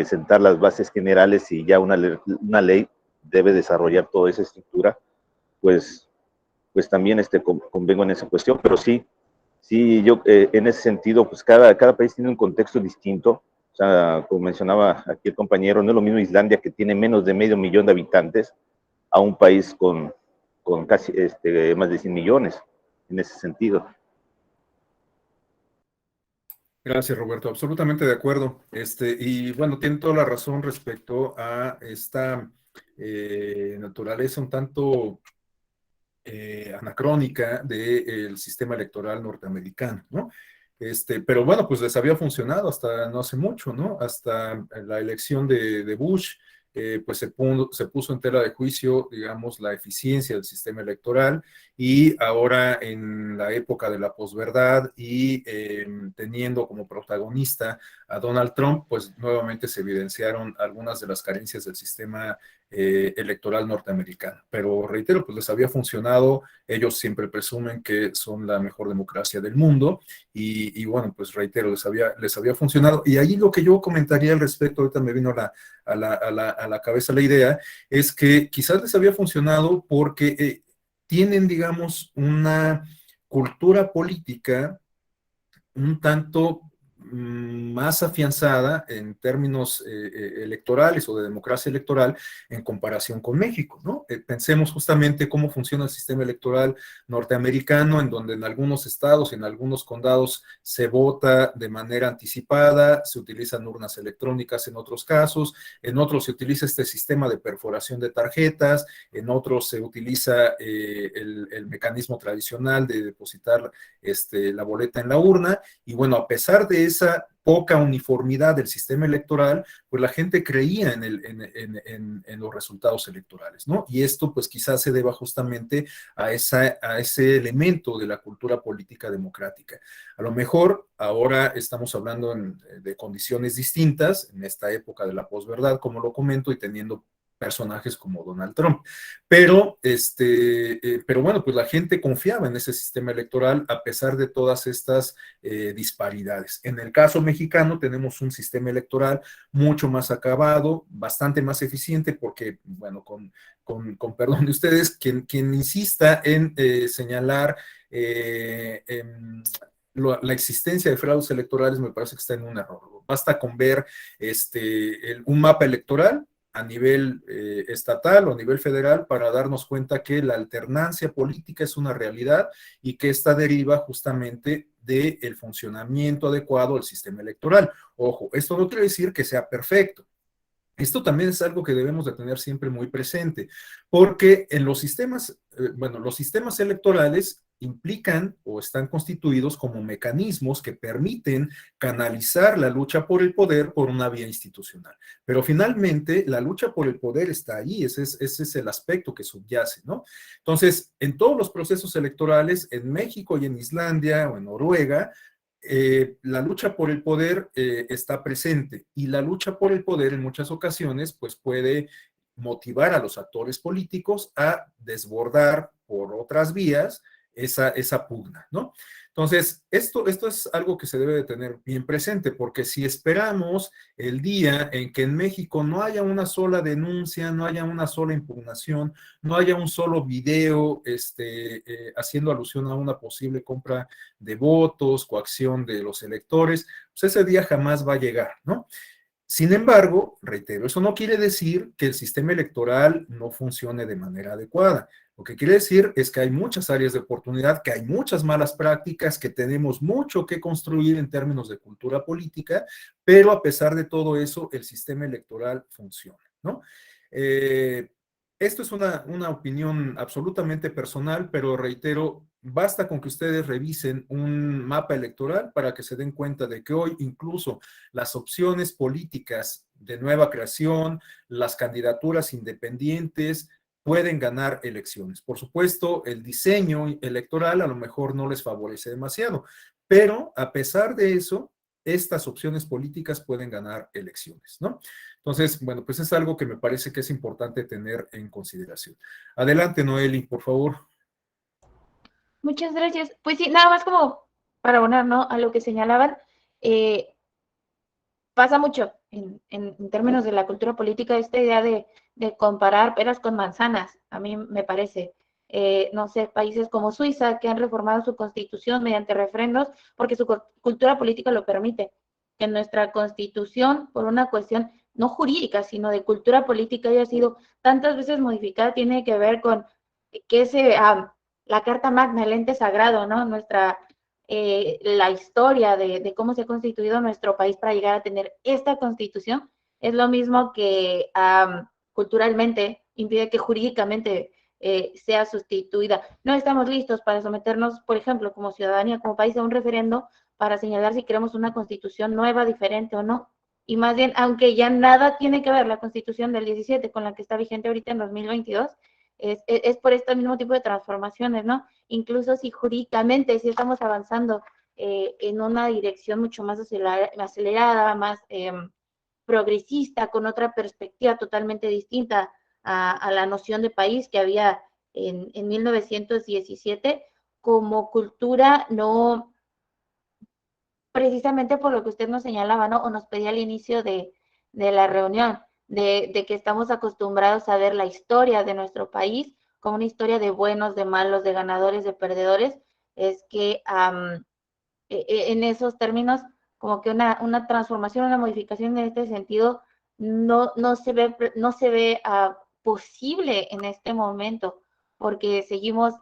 sentar las bases generales y ya una ley debe desarrollar toda esa estructura, pues, pues también convengo en esa cuestión, pero sí, sí, yo en ese sentido, pues cada país tiene un contexto distinto. O sea, como mencionaba aquí el compañero, no es lo mismo Islandia, que tiene menos de 500.000 de habitantes, a un país con casi más de 100 millones, en ese sentido. Gracias, Roberto. Absolutamente de acuerdo. Y bueno, tiene toda la razón respecto a esta naturaleza un tanto anacrónica del sistema electoral norteamericano, ¿no? Pero bueno, pues les había funcionado hasta no hace mucho, ¿no? Hasta la elección de Bush, pues se puso en tela de juicio, digamos, la eficiencia del sistema electoral, y ahora en la época de la posverdad y teniendo como protagonista a Donald Trump, pues nuevamente se evidenciaron algunas de las carencias del sistema electoral norteamericano. Pero reitero, pues les había funcionado, ellos siempre presumen que son la mejor democracia del mundo, y bueno, pues reitero, les había funcionado. Y ahí lo que yo comentaría al respecto, ahorita me vino a la cabeza la idea, es que quizás les había funcionado porque tienen, digamos, una cultura política un tanto más afianzada en términos electorales o de democracia electoral en comparación con México, ¿no? Pensemos justamente cómo funciona el sistema electoral norteamericano, en donde en algunos estados, en algunos condados se vota de manera anticipada, se utilizan urnas electrónicas en otros casos, en otros se utiliza este sistema de perforación de tarjetas, en otros se utiliza el mecanismo tradicional de depositar la boleta en la urna. Y bueno, a pesar de esa poca uniformidad del sistema electoral, pues la gente creía en los resultados electorales, ¿no? Y esto pues quizás se deba justamente a ese elemento de la cultura política democrática. A lo mejor ahora estamos hablando de condiciones distintas, en esta época de la posverdad, como lo comento, y teniendo personajes como Donald Trump. Pero bueno, pues la gente confiaba en ese sistema electoral a pesar de todas estas disparidades. En el caso mexicano tenemos un sistema electoral mucho más acabado, bastante más eficiente, porque, bueno, con perdón de ustedes, quien insista en señalar la existencia de fraudes electorales me parece que está en un error. Basta con ver un mapa electoral a nivel estatal o a nivel federal para darnos cuenta que la alternancia política es una realidad y que esta deriva justamente del funcionamiento adecuado del sistema electoral. Ojo, esto no quiere decir que sea perfecto. Esto también es algo que debemos de tener siempre muy presente, porque en los sistemas, bueno, los sistemas electorales implican o están constituidos como mecanismos que permiten canalizar la lucha por el poder por una vía institucional. Pero finalmente la lucha por el poder está ahí, ese es el aspecto que subyace, ¿no? Entonces, en todos los procesos electorales, en México y en Islandia o en Noruega, la lucha por el poder está presente, y la lucha por el poder en muchas ocasiones pues puede motivar a los actores políticos a desbordar por otras vías esa pugna, ¿no? Entonces, esto es algo que se debe de tener bien presente, porque si esperamos el día en que en México no haya una sola denuncia, no haya una sola impugnación, no haya un solo video haciendo alusión a una posible compra de votos, coacción de los electores, pues ese día jamás va a llegar, ¿no? Sin embargo, reitero, eso no quiere decir que el sistema electoral no funcione de manera adecuada. Lo que quiere decir es que hay muchas áreas de oportunidad, que hay muchas malas prácticas, que tenemos mucho que construir en términos de cultura política, pero a pesar de todo eso, el sistema electoral funciona, ¿no? Eh, Esto es una opinión absolutamente personal, pero reitero, basta con que ustedes revisen un mapa electoral para que se den cuenta de que hoy incluso las opciones políticas de nueva creación, las candidaturas independientes, pueden ganar elecciones. Por supuesto, el diseño electoral a lo mejor no les favorece demasiado, pero a pesar de eso, estas opciones políticas pueden ganar elecciones, ¿no? Entonces, bueno, pues es algo que me parece que es importante tener en consideración. Adelante, Noeli, por favor. Muchas gracias. Pues sí, nada más como para abonar, ¿no? A lo que señalaban. Eh, pasa mucho en términos de la cultura política esta idea de comparar peras con manzanas, a mí me parece. No sé, países como Suiza que han reformado su constitución mediante referendos porque su cultura política lo permite. Que nuestra constitución, por una cuestión no jurídica, sino de cultura política, haya sido tantas veces modificada, tiene que ver con que la Carta Magna, el ente sagrado, ¿no? La historia de cómo se ha constituido nuestro país para llegar a tener esta constitución es lo mismo que culturalmente impide que jurídicamente sea sustituida. No estamos listos para someternos, por ejemplo, como ciudadanía, como país, a un referendo para señalar si queremos una constitución nueva, diferente o no. Y más bien, aunque ya nada tiene que ver la constitución del 17 con la que está vigente ahorita en 2022, es por este mismo tipo de transformaciones, ¿no? Incluso si jurídicamente sí estamos avanzando en una dirección mucho más acelerada, más progresista, con otra perspectiva totalmente distinta a la noción de país que había en 1917, como cultura no, precisamente por lo que usted nos señalaba, ¿no? O nos pedía al inicio de la reunión, de que estamos acostumbrados a ver la historia de nuestro país como una historia de buenos, de malos, de ganadores, de perdedores, es que en esos términos, como que una transformación, una modificación en este sentido no se ve posible en este momento, porque seguimos,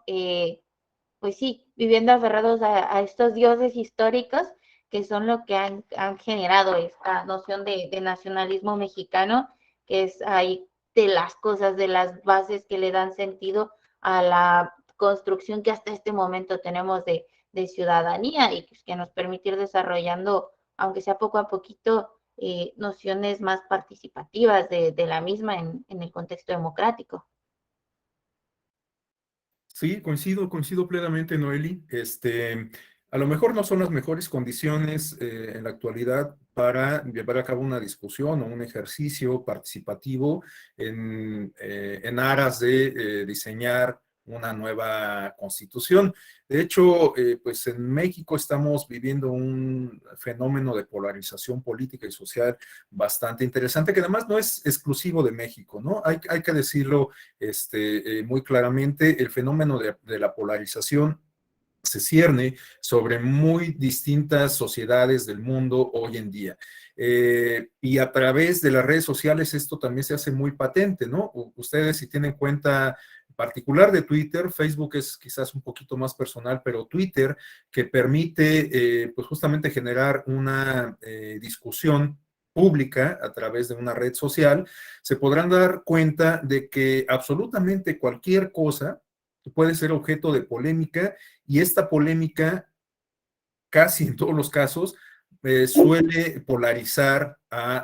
pues sí, viviendo aferrados a estos dioses históricos que son lo que han generado esta noción de nacionalismo mexicano, que es ahí de las cosas, de las bases que le dan sentido a la construcción que hasta este momento tenemos de ciudadanía y que nos permite ir desarrollando, aunque sea poco a poquito, nociones más participativas de la misma en el contexto democrático. Sí, coincido plenamente, Noeli. A lo mejor no son las mejores condiciones en la actualidad para llevar a cabo una discusión o un ejercicio participativo en aras de diseñar una nueva constitución. De hecho, pues en México estamos viviendo un fenómeno de polarización política y social bastante interesante, que además no es exclusivo de México, ¿no? Hay que decirlo muy claramente. El fenómeno de la polarización se cierne sobre muy distintas sociedades del mundo hoy en día. Y a través de las redes sociales esto también se hace muy patente, ¿no? Ustedes, si tienen cuenta particular de Twitter, Facebook es quizás un poquito más personal, pero Twitter, que permite pues justamente generar una discusión pública a través de una red social, se podrán dar cuenta de que absolutamente cualquier cosa puede ser objeto de polémica, y esta polémica, casi en todos los casos, suele polarizar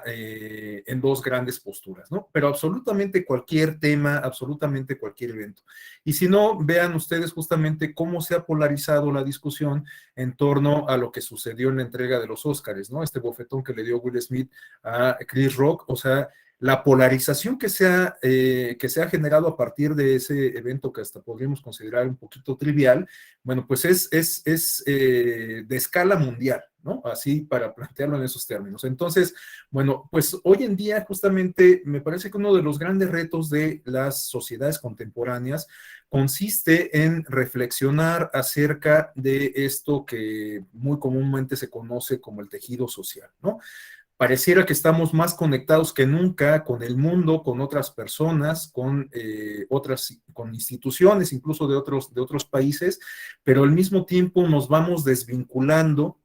en dos grandes posturas, ¿no? Pero absolutamente cualquier tema, absolutamente cualquier evento. Y si no, vean ustedes justamente cómo se ha polarizado la discusión en torno a lo que sucedió en la entrega de los Óscares, ¿no? Este bofetón que le dio Will Smith a Chris Rock. O sea, la polarización que se ha generado a partir de ese evento, que hasta podríamos considerar un poquito trivial, bueno, pues es de escala mundial, ¿no? Así, para plantearlo en esos términos. Entonces, bueno, pues hoy en día justamente me parece que uno de los grandes retos de las sociedades contemporáneas consiste en reflexionar acerca de esto que muy comúnmente se conoce como el tejido social, ¿no? Pareciera que estamos más conectados que nunca con el mundo, con otras personas, con instituciones, incluso de otros países, pero al mismo tiempo nos vamos desvinculando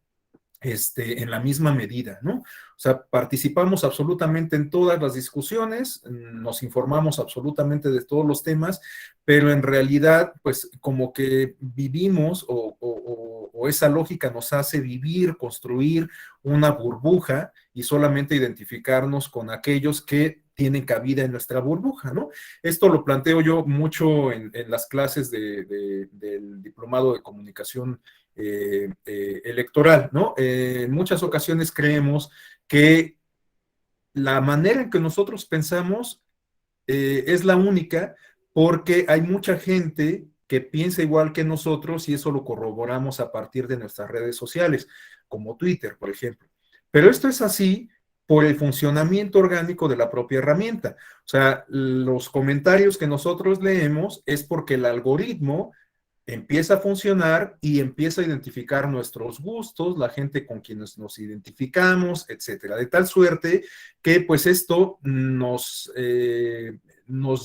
en la misma medida, ¿no? O sea, participamos absolutamente en todas las discusiones, nos informamos absolutamente de todos los temas, pero en realidad, pues como que vivimos o esa lógica nos hace vivir, construir una burbuja y solamente identificarnos con aquellos que tienen cabida en nuestra burbuja, ¿no? Esto lo planteo yo mucho en las clases del diplomado de comunicación electoral, ¿no? En muchas ocasiones creemos que la manera en que nosotros pensamos es la única, porque hay mucha gente que piensa igual que nosotros y eso lo corroboramos a partir de nuestras redes sociales, como Twitter, por ejemplo. Pero esto es así por el funcionamiento orgánico de la propia herramienta. O sea, los comentarios que nosotros leemos es porque el algoritmo empieza a funcionar y empieza a identificar nuestros gustos, la gente con quienes nos identificamos, etcétera. De tal suerte que pues esto nos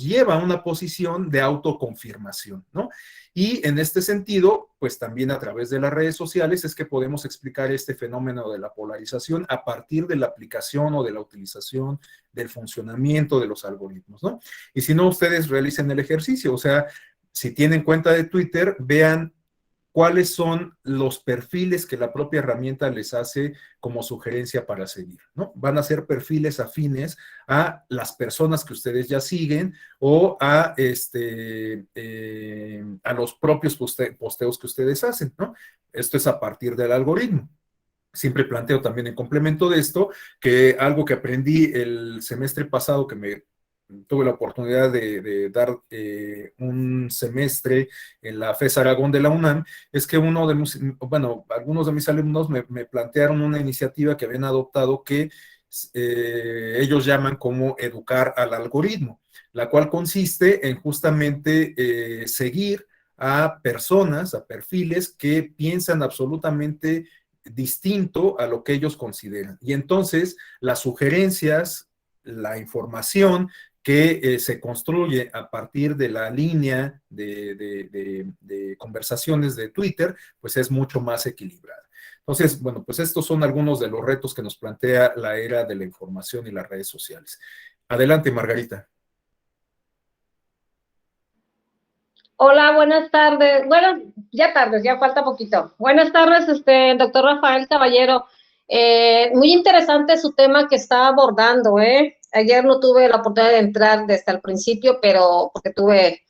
lleva a una posición de autoconfirmación, ¿no? Y en este sentido, pues también a través de las redes sociales es que podemos explicar este fenómeno de la polarización a partir de la aplicación o de la utilización del funcionamiento de los algoritmos, ¿no? Y si no, ustedes realicen el ejercicio, o sea, si tienen cuenta de Twitter, vean cuáles son los perfiles que la propia herramienta les hace como sugerencia para seguir, ¿no? Van a ser perfiles afines a las personas que ustedes ya siguen o a los propios posteos que ustedes hacen, ¿no? Esto es a partir del algoritmo. Siempre planteo también en complemento de esto que algo que aprendí el semestre pasado que me tuve la oportunidad de dar un semestre en la FES Aragón de la UNAM, es que algunos de mis alumnos me plantearon una iniciativa que habían adoptado que ellos llaman como educar al algoritmo, la cual consiste en justamente seguir a personas, a perfiles que piensan absolutamente distinto a lo que ellos consideran. Y entonces las sugerencias, la información que se construye a partir de la línea de conversaciones de Twitter, pues es mucho más equilibrada. Entonces, bueno, pues estos son algunos de los retos que nos plantea la era de la información y las redes sociales. Adelante, Margarita. Hola, buenas tardes. Bueno, ya tardes, ya falta poquito. Buenas tardes, doctor Rafael Caballero. Muy interesante su tema que está abordando, ¿eh? Ayer no tuve la oportunidad de entrar desde el principio, pero porque tuve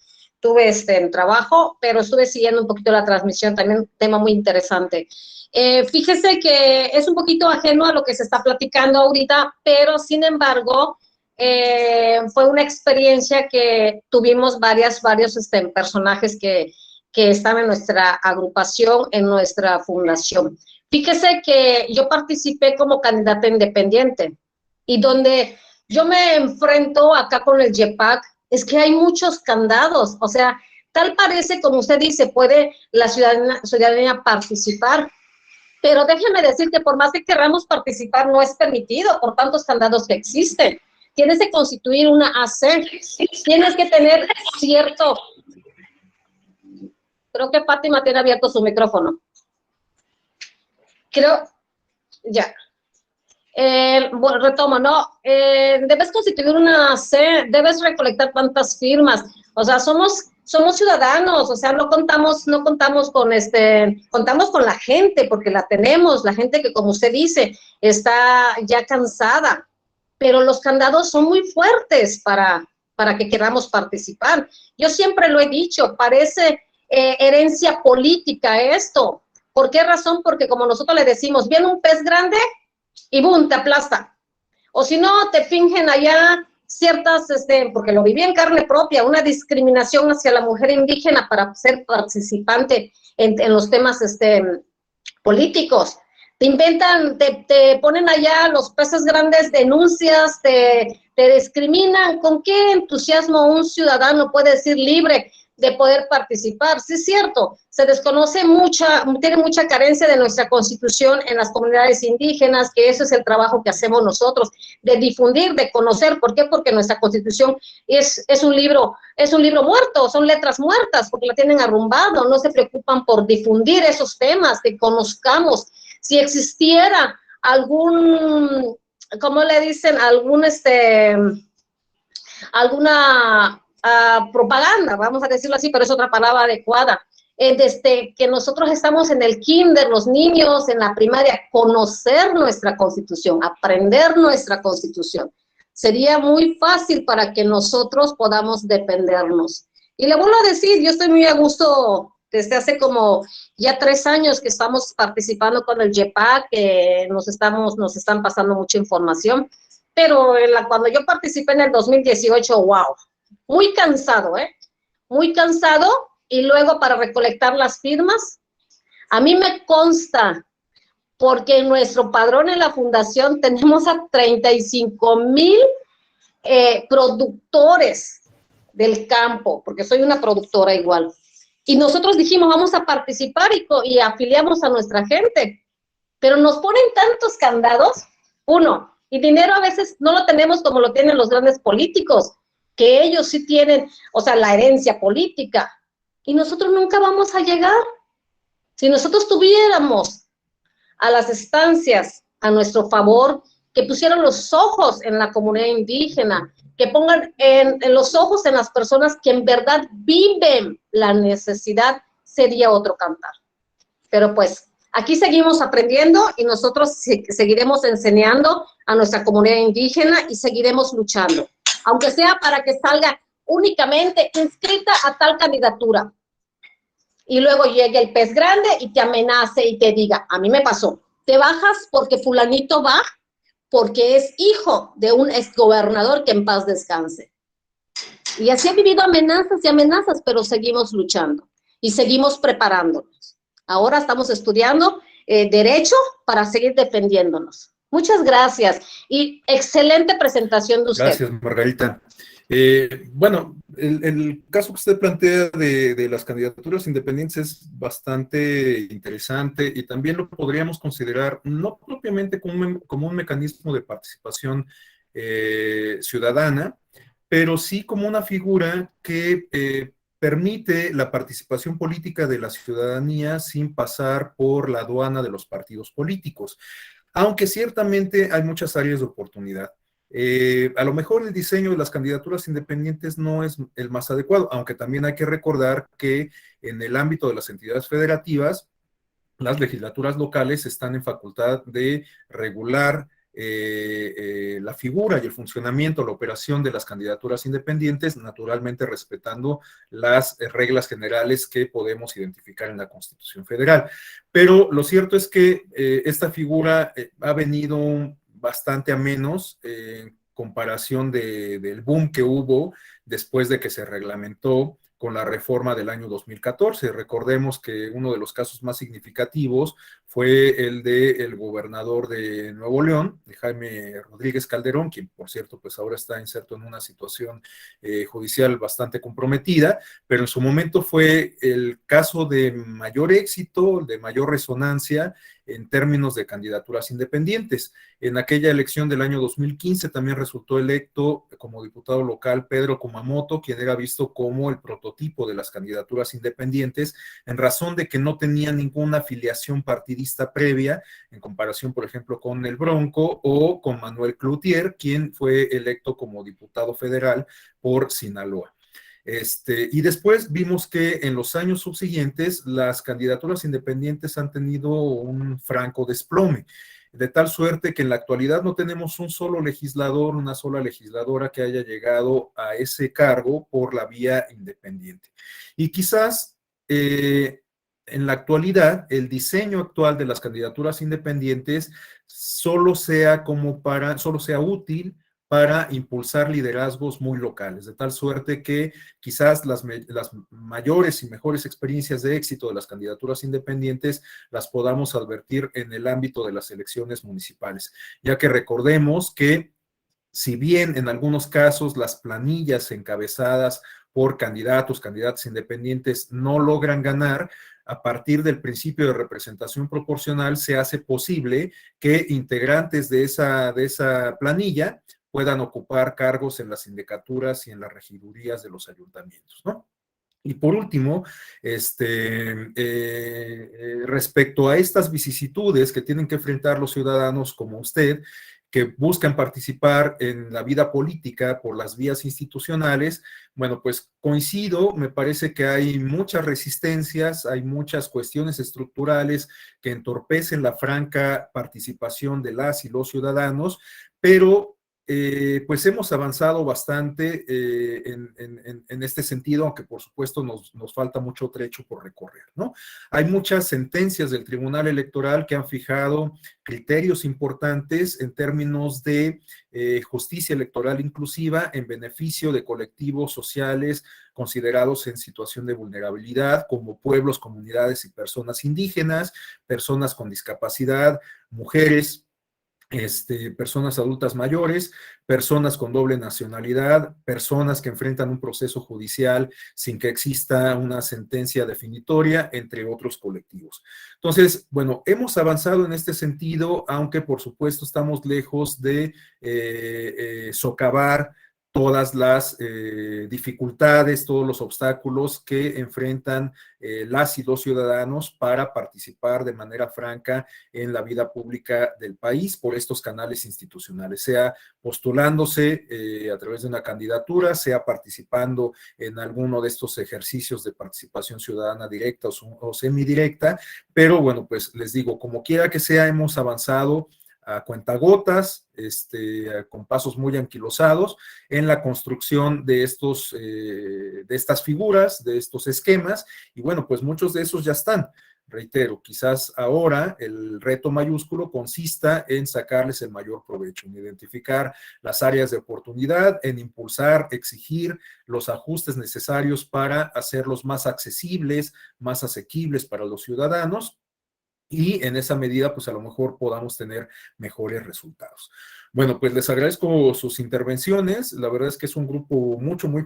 trabajo, pero estuve siguiendo un poquito la transmisión, también un tema muy interesante. Fíjese que es un poquito ajeno a lo que se está platicando ahorita, pero sin embargo, fue una experiencia que tuvimos varios personajes que están en nuestra agrupación, en nuestra fundación. Fíjese que yo participé como candidata independiente y donde yo me enfrento acá con el JEPAC es que hay muchos candados, o sea, tal parece, como usted dice, puede la ciudadanía participar, pero déjeme decir que por más que queramos participar, no es permitido por tantos candados que existen. Tienes que constituir una AC, tienes que tener cierto... Creo que Fátima tiene abierto su micrófono. Ya. Bueno, retomo, ¿no? Debes constituir una AC, debes recolectar tantas firmas. O sea, somos ciudadanos, o sea, no contamos con contamos con la gente, porque la tenemos, la gente que, como usted dice, está ya cansada. Pero los candados son muy fuertes para que queramos participar. Yo siempre lo he dicho, parece herencia política esto. ¿Por qué razón? Porque como nosotros le decimos, viene un pez grande y ¡boom!, te aplasta. O si no, te fingen allá ciertas, porque lo viví en carne propia, una discriminación hacia la mujer indígena para ser participante en los temas políticos. Te inventan, te ponen allá los peces grandes, denuncias, te discriminan. ¿Con qué entusiasmo un ciudadano puede decir libre de poder participar? Sí, es cierto, se desconoce tiene mucha carencia de nuestra Constitución en las comunidades indígenas, que eso es el trabajo que hacemos nosotros, de difundir, de conocer. ¿Por qué? Porque nuestra Constitución es un libro muerto, son letras muertas, porque la tienen arrumbado, no se preocupan por difundir esos temas, que conozcamos. Si existiera algún, ¿cómo le dicen? Alguna propaganda, vamos a decirlo así, pero es otra palabra adecuada. Desde que nosotros estamos en el kinder, los niños en la primaria, conocer nuestra Constitución, aprender nuestra Constitución. Sería muy fácil para que nosotros podamos defendernos. Y le vuelvo a decir, yo estoy muy a gusto desde hace como ya 3 años que estamos participando con el JEPAC, que nos están pasando mucha información, pero cuando yo participé en el 2018, wow, muy cansado, muy cansado, y luego para recolectar las firmas, a mí me consta porque en nuestro padrón en la fundación tenemos a 35,000 productores del campo, porque soy una productora igual. Y nosotros dijimos, vamos a participar y afiliamos a nuestra gente. Pero nos ponen tantos candados, uno, y dinero a veces no lo tenemos como lo tienen los grandes políticos, que ellos sí tienen, o sea, la herencia política, y nosotros nunca vamos a llegar. Si nosotros tuviéramos a las estancias a nuestro favor, que pusieran los ojos en la comunidad indígena, que pongan en los ojos en las personas que en verdad viven la necesidad, sería otro cantar. Pero pues, aquí seguimos aprendiendo y nosotros seguiremos enseñando a nuestra comunidad indígena y seguiremos luchando, aunque sea para que salga únicamente inscrita a tal candidatura. Y luego llegue el pez grande y te amenace y te diga, a mí me pasó, te bajas porque fulanito va, porque es hijo de un exgobernador que en paz descanse. Y así he vivido amenazas y amenazas, pero seguimos luchando y seguimos preparándonos. Ahora estamos estudiando Derecho para seguir defendiéndonos. Muchas gracias y excelente presentación de usted. Gracias, Margarita. Bueno, el caso que usted plantea de las candidaturas independientes es bastante interesante y también lo podríamos considerar no propiamente como un mecanismo de participación ciudadana, pero sí como una figura que permite la participación política de la ciudadanía sin pasar por la aduana de los partidos políticos, aunque ciertamente hay muchas áreas de oportunidad. A lo mejor el diseño de las candidaturas independientes no es el más adecuado, aunque también hay que recordar que en el ámbito de las entidades federativas, las legislaturas locales están en facultad de regular la figura y el funcionamiento, la operación de las candidaturas independientes, naturalmente respetando las reglas generales que podemos identificar en la Constitución Federal. Pero lo cierto es que esta figura ha venido bastante a menos en comparación del boom que hubo después de que se reglamentó con la reforma del año 2014. Recordemos que uno de los casos más significativos fue el del gobernador de Nuevo León, de Jaime Rodríguez Calderón, quien por cierto pues ahora está inserto en una situación judicial bastante comprometida, pero en su momento fue el caso de mayor éxito, de mayor resonancia en términos de candidaturas independientes. En aquella elección del año 2015 también resultó electo como diputado local Pedro Kumamoto, quien era visto como el prototipo de las candidaturas independientes, en razón de que no tenía ninguna afiliación partidista previa, en comparación, por ejemplo, con el Bronco o con Manuel Cloutier, quien fue electo como diputado federal por Sinaloa. Y después vimos que en los años subsiguientes las candidaturas independientes han tenido un franco desplome, de tal suerte que en la actualidad no tenemos un solo legislador, una sola legisladora que haya llegado a ese cargo por la vía independiente. Y quizás en la actualidad el diseño actual de las candidaturas independientes solo sea útil para impulsar liderazgos muy locales, de tal suerte que quizás las mayores y mejores experiencias de éxito de las candidaturas independientes las podamos advertir en el ámbito de las elecciones municipales, ya que recordemos que si bien en algunos casos las planillas encabezadas por candidatas independientes no logran ganar, a partir del principio de representación proporcional se hace posible que integrantes de esa planilla puedan ocupar cargos en las sindicaturas y en las regidurías de los ayuntamientos, ¿no? Y por último, respecto a estas vicisitudes que tienen que enfrentar los ciudadanos como usted, que buscan participar en la vida política por las vías institucionales, bueno, pues coincido, me parece que hay muchas resistencias, hay muchas cuestiones estructurales que entorpecen la franca participación de las y los ciudadanos, pero pues hemos avanzado bastante en este sentido, aunque por supuesto nos falta mucho trecho por recorrer, ¿no? Hay muchas sentencias del Tribunal Electoral que han fijado criterios importantes en términos de justicia electoral inclusiva en beneficio de colectivos sociales considerados en situación de vulnerabilidad, como pueblos, comunidades y personas indígenas, personas con discapacidad, mujeres, personas adultas mayores, personas con doble nacionalidad, personas que enfrentan un proceso judicial sin que exista una sentencia definitoria, entre otros colectivos. Entonces, bueno, hemos avanzado en este sentido, aunque por supuesto estamos lejos de socavar todas las dificultades, todos los obstáculos que enfrentan las y los ciudadanos para participar de manera franca en la vida pública del país por estos canales institucionales, sea postulándose a través de una candidatura, sea participando en alguno de estos ejercicios de participación ciudadana directa o semidirecta, pero bueno, pues les digo, como quiera que sea, hemos avanzado a cuentagotas, con pasos muy anquilosados en la construcción de estas figuras, de estos esquemas, y bueno, pues muchos de esos ya están. Reitero, quizás ahora el reto mayúsculo consista en sacarles el mayor provecho, en identificar las áreas de oportunidad, en impulsar, exigir los ajustes necesarios para hacerlos más accesibles, más asequibles para los ciudadanos, y en esa medida, pues a lo mejor podamos tener mejores resultados. Bueno, pues les agradezco sus intervenciones. La verdad es que es un grupo muy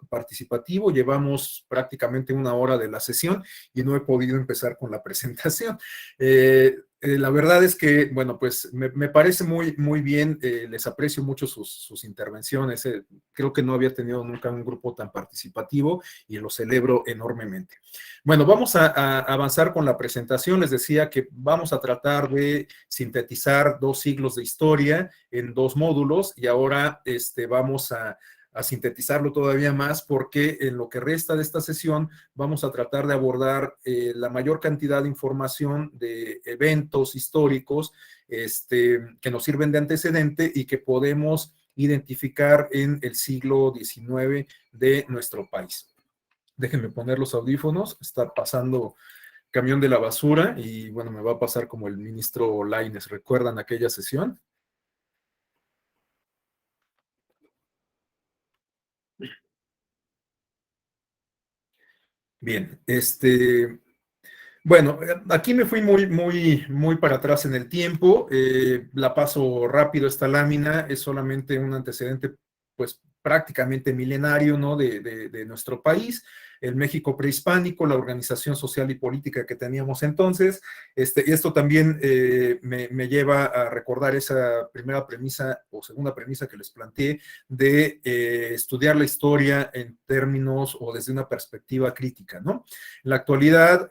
participativo. Llevamos prácticamente 1 hora de la sesión y no he podido empezar con la presentación. La verdad es que, bueno, pues me parece muy bien, les aprecio mucho sus intervenciones. Creo que no había tenido nunca un grupo tan participativo y lo celebro enormemente. Bueno, vamos a avanzar con la presentación. Les decía que vamos a tratar de sintetizar 2 siglos de historia en 2 módulos y ahora vamos a sintetizarlo todavía más porque en lo que resta de esta sesión vamos a tratar de abordar la mayor cantidad de información de eventos históricos que nos sirven de antecedente y que podemos identificar en el siglo XIX de nuestro país. Déjenme poner los audífonos, está pasando camión de la basura y bueno, me va a pasar como el ministro Lainez. ¿Recuerdan aquella sesión? Bien, bueno, aquí me fui muy para atrás en el tiempo. La paso rápido esta lámina, es solamente un antecedente, pues prácticamente milenario, ¿no? de nuestro país, el México prehispánico, la organización social y política que teníamos entonces. Esto también me lleva a recordar esa primera premisa o segunda premisa que les planteé de estudiar la historia en términos o desde una perspectiva crítica, ¿no? En la actualidad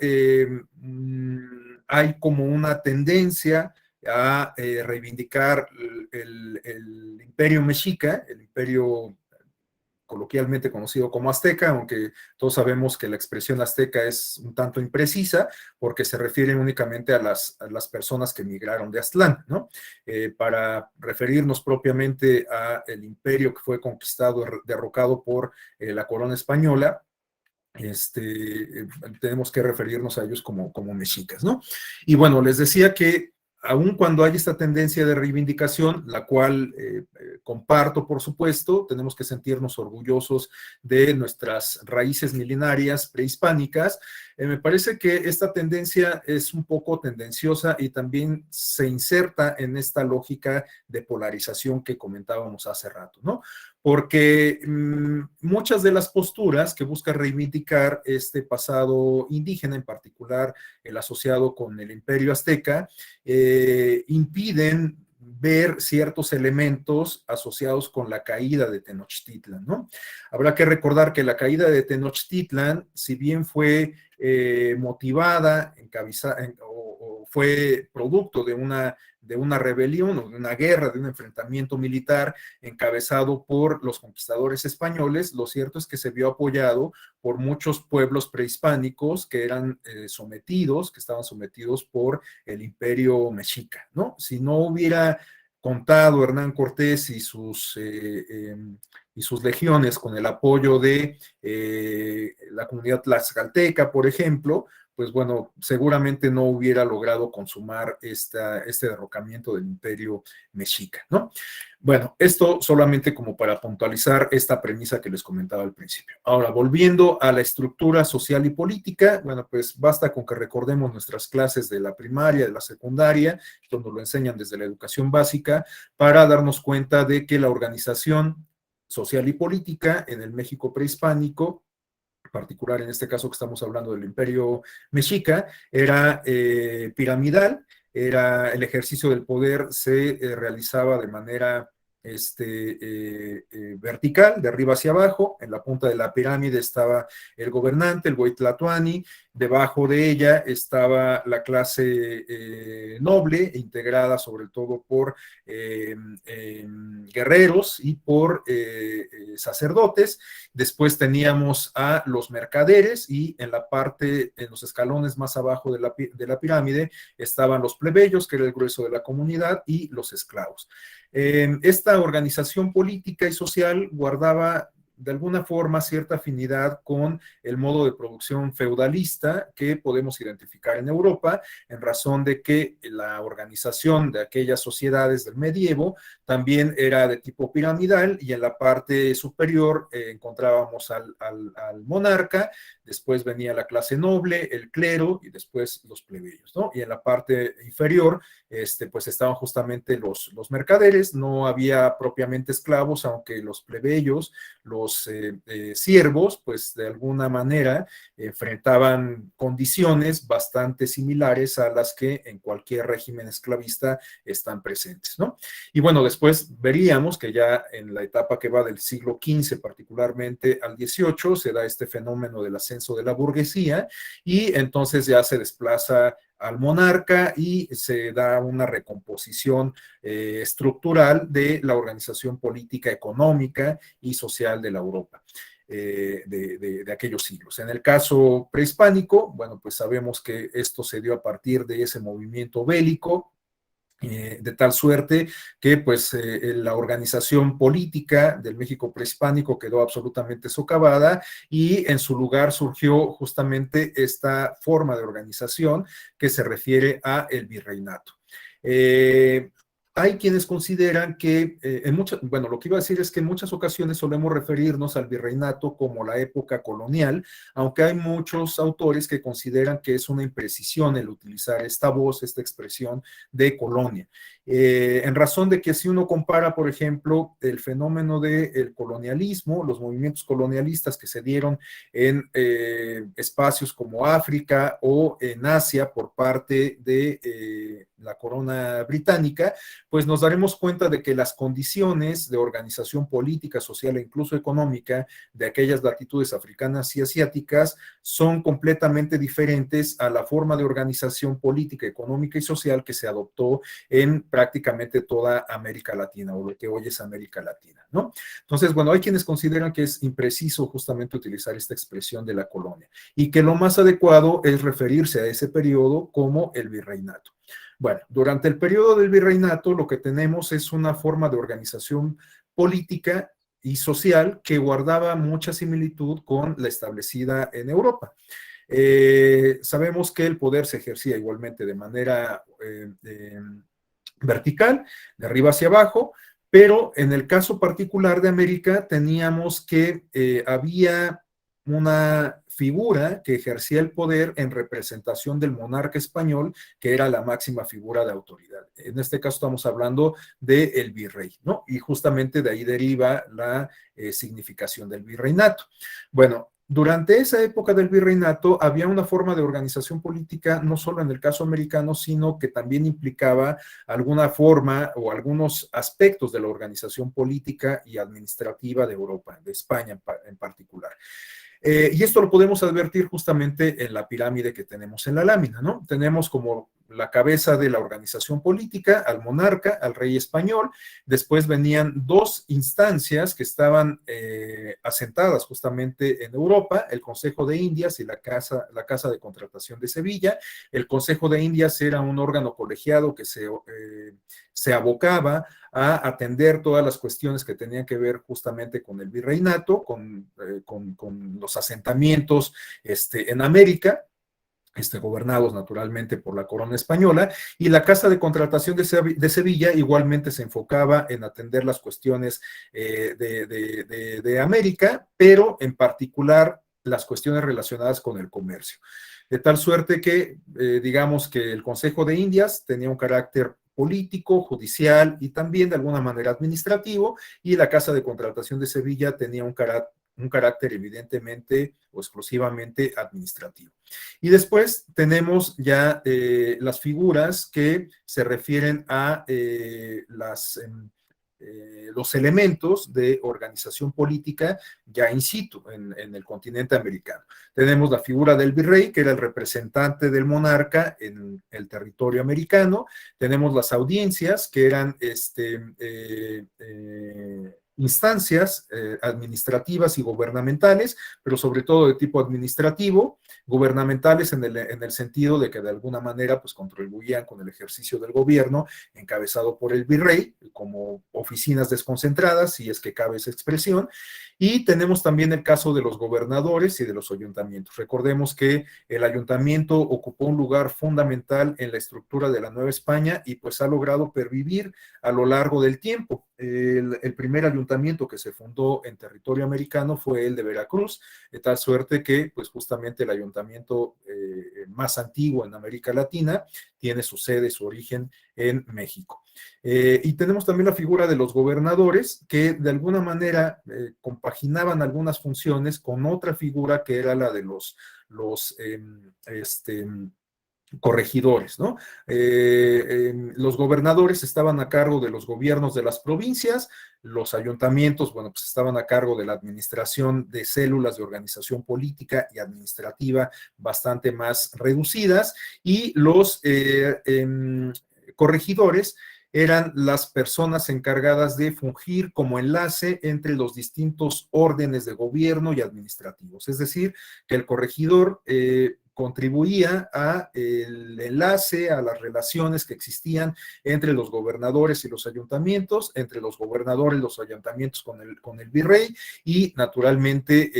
hay como una tendencia a reivindicar el imperio mexica, el imperio coloquialmente conocido como azteca, aunque todos sabemos que la expresión azteca es un tanto imprecisa porque se refiere únicamente a las personas que migraron de Aztlán, ¿no? Para referirnos propiamente al imperio que fue conquistado, derrocado por la corona española, tenemos que referirnos a ellos como mexicas, ¿no? Y bueno, les decía que aun cuando hay esta tendencia de reivindicación, la cual comparto, por supuesto, tenemos que sentirnos orgullosos de nuestras raíces milenarias prehispánicas. Me parece que esta tendencia es un poco tendenciosa y también se inserta en esta lógica de polarización que comentábamos hace rato, ¿no? Porque muchas de las posturas que buscan reivindicar este pasado indígena, en particular el asociado con el imperio azteca, impiden ver ciertos elementos asociados con la caída de Tenochtitlan, ¿no? Habrá que recordar que la caída de Tenochtitlan, si bien fue motivada, o fue producto de una rebelión o de una guerra, de un enfrentamiento militar encabezado por los conquistadores españoles, lo cierto es que se vio apoyado por muchos pueblos prehispánicos que eran que estaban sometidos por el imperio mexica, ¿no? Si no hubiera contado Hernán Cortés y sus legiones con el apoyo de la comunidad tlaxcalteca, por ejemplo, pues bueno, seguramente no hubiera logrado consumar este derrocamiento del imperio mexica, ¿no? Bueno, esto solamente como para puntualizar esta premisa que les comentaba al principio. Ahora, volviendo a la estructura social y política, bueno, pues basta con que recordemos nuestras clases de la primaria, de la secundaria, donde lo enseñan desde la educación básica, para darnos cuenta de que la organización social y política en el México prehispánico, en particular en este caso que estamos hablando del Imperio Mexica, era piramidal, el ejercicio del poder se realizaba de manera vertical, de arriba hacia abajo. En la punta de la pirámide estaba el gobernante, el Huaytlatoani. Debajo de ella estaba la clase noble, integrada sobre todo por guerreros y por sacerdotes. Después teníamos a los mercaderes y en los escalones más abajo de la pirámide estaban los plebeyos, que era el grueso de la comunidad, y los esclavos. Esta organización política y social guardaba de alguna forma cierta afinidad con el modo de producción feudalista que podemos identificar en Europa, en razón de que la organización de aquellas sociedades del medievo también era de tipo piramidal, y en la parte superior encontrábamos al monarca, después venía la clase noble, el clero y después los plebeyos, ¿no? Y en la parte inferior pues estaban justamente los mercaderes. No había propiamente esclavos, aunque los plebeyos, los siervos, pues de alguna manera enfrentaban condiciones bastante similares a las que en cualquier régimen esclavista están presentes, ¿no? Y bueno, después veríamos que ya en la etapa que va del siglo XV particularmente al XVIII se da este fenómeno del ascenso de la burguesía, y entonces ya se desplaza al monarca y se da una recomposición estructural de la organización política, económica y social de la Europa de aquellos siglos. En el caso prehispánico, bueno, pues sabemos que esto se dio a partir de ese movimiento bélico, de tal suerte que pues la organización política del México prehispánico quedó absolutamente socavada, y en su lugar surgió justamente esta forma de organización que se refiere a el virreinato. Hay quienes consideran que, bueno, lo que iba a decir es que en muchas ocasiones solemos referirnos al virreinato como la época colonial, aunque hay muchos autores que consideran que es una imprecisión el utilizar esta voz, esta expresión de colonia. En razón de que si uno compara, por ejemplo, el fenómeno del colonialismo, los movimientos colonialistas que se dieron en espacios como África o en Asia por parte de la corona británica, pues nos daremos cuenta de que las condiciones de organización política, social e incluso económica de aquellas latitudes africanas y asiáticas son completamente diferentes a la forma de organización política, económica y social que se adoptó en prácticamente toda América Latina, o lo que hoy es América Latina, ¿no? Entonces, bueno, hay quienes consideran que es impreciso justamente utilizar esta expresión de la colonia, y que lo más adecuado es referirse a ese periodo como el virreinato. Bueno, durante el periodo del virreinato lo que tenemos es una forma de organización política y social que guardaba mucha similitud con la establecida en Europa. Sabemos que el poder se ejercía igualmente de manera vertical, de arriba hacia abajo, pero en el caso particular de América teníamos que había una figura que ejercía el poder en representación del monarca español, que era la máxima figura de autoridad. En este caso estamos hablando del virrey, ¿no? Y justamente de ahí deriva la significación del virreinato. Bueno, durante esa época del virreinato había una forma de organización política, no solo en el caso americano, sino que también implicaba alguna forma o algunos aspectos de la organización política y administrativa de Europa, de España en particular. Y esto lo podemos advertir justamente en la pirámide que tenemos en la lámina, ¿no? Tenemos como la cabeza de la organización política, al monarca, al rey español. Después venían dos instancias que estaban asentadas justamente en Europa, el Consejo de Indias y la Casa de Contratación de Sevilla. El Consejo de Indias era un órgano colegiado que se abocaba a atender todas las cuestiones que tenían que ver justamente con el virreinato, con los asentamientos en América, gobernados naturalmente por la corona española, y la Casa de Contratación de Sevilla igualmente se enfocaba en atender las cuestiones de América, pero en particular las cuestiones relacionadas con el comercio. De tal suerte que, digamos que el Consejo de Indias tenía un carácter político, judicial y también de alguna manera administrativo, y la Casa de Contratación de Sevilla tenía un carácter evidentemente o exclusivamente administrativo. Y después tenemos ya las figuras que se refieren a los elementos de organización política ya in situ en el continente americano. Tenemos la figura del virrey, que era el representante del monarca en el territorio americano. Tenemos las audiencias, que eran instancias administrativas y gubernamentales, pero sobre todo de tipo administrativo, gubernamentales en el sentido de que de alguna manera pues contribuían con el ejercicio del gobierno encabezado por el virrey, como oficinas desconcentradas, si es que cabe esa expresión. Y tenemos también el caso de los gobernadores y de los ayuntamientos. Recordemos que el ayuntamiento ocupó un lugar fundamental en la estructura de la Nueva España y pues ha logrado pervivir a lo largo del tiempo. El primer ayuntamiento que se fundó en territorio americano fue el de Veracruz, de tal suerte que pues justamente el ayuntamiento más antiguo en América Latina tiene su sede, su origen en México. Y tenemos también la figura de los gobernadores, que de alguna manera compaginaban algunas funciones con otra figura que era la de los corregidores, ¿no? Los gobernadores estaban a cargo de los gobiernos de las provincias, los ayuntamientos, bueno, pues estaban a cargo de la administración de células de organización política y administrativa bastante más reducidas, y los corregidores eran las personas encargadas de fungir como enlace entre los distintos órdenes de gobierno y administrativos. Es decir, que el corregidor contribuía a el enlace, a las relaciones que existían entre los gobernadores y los ayuntamientos, entre los gobernadores y los ayuntamientos con el virrey, y naturalmente,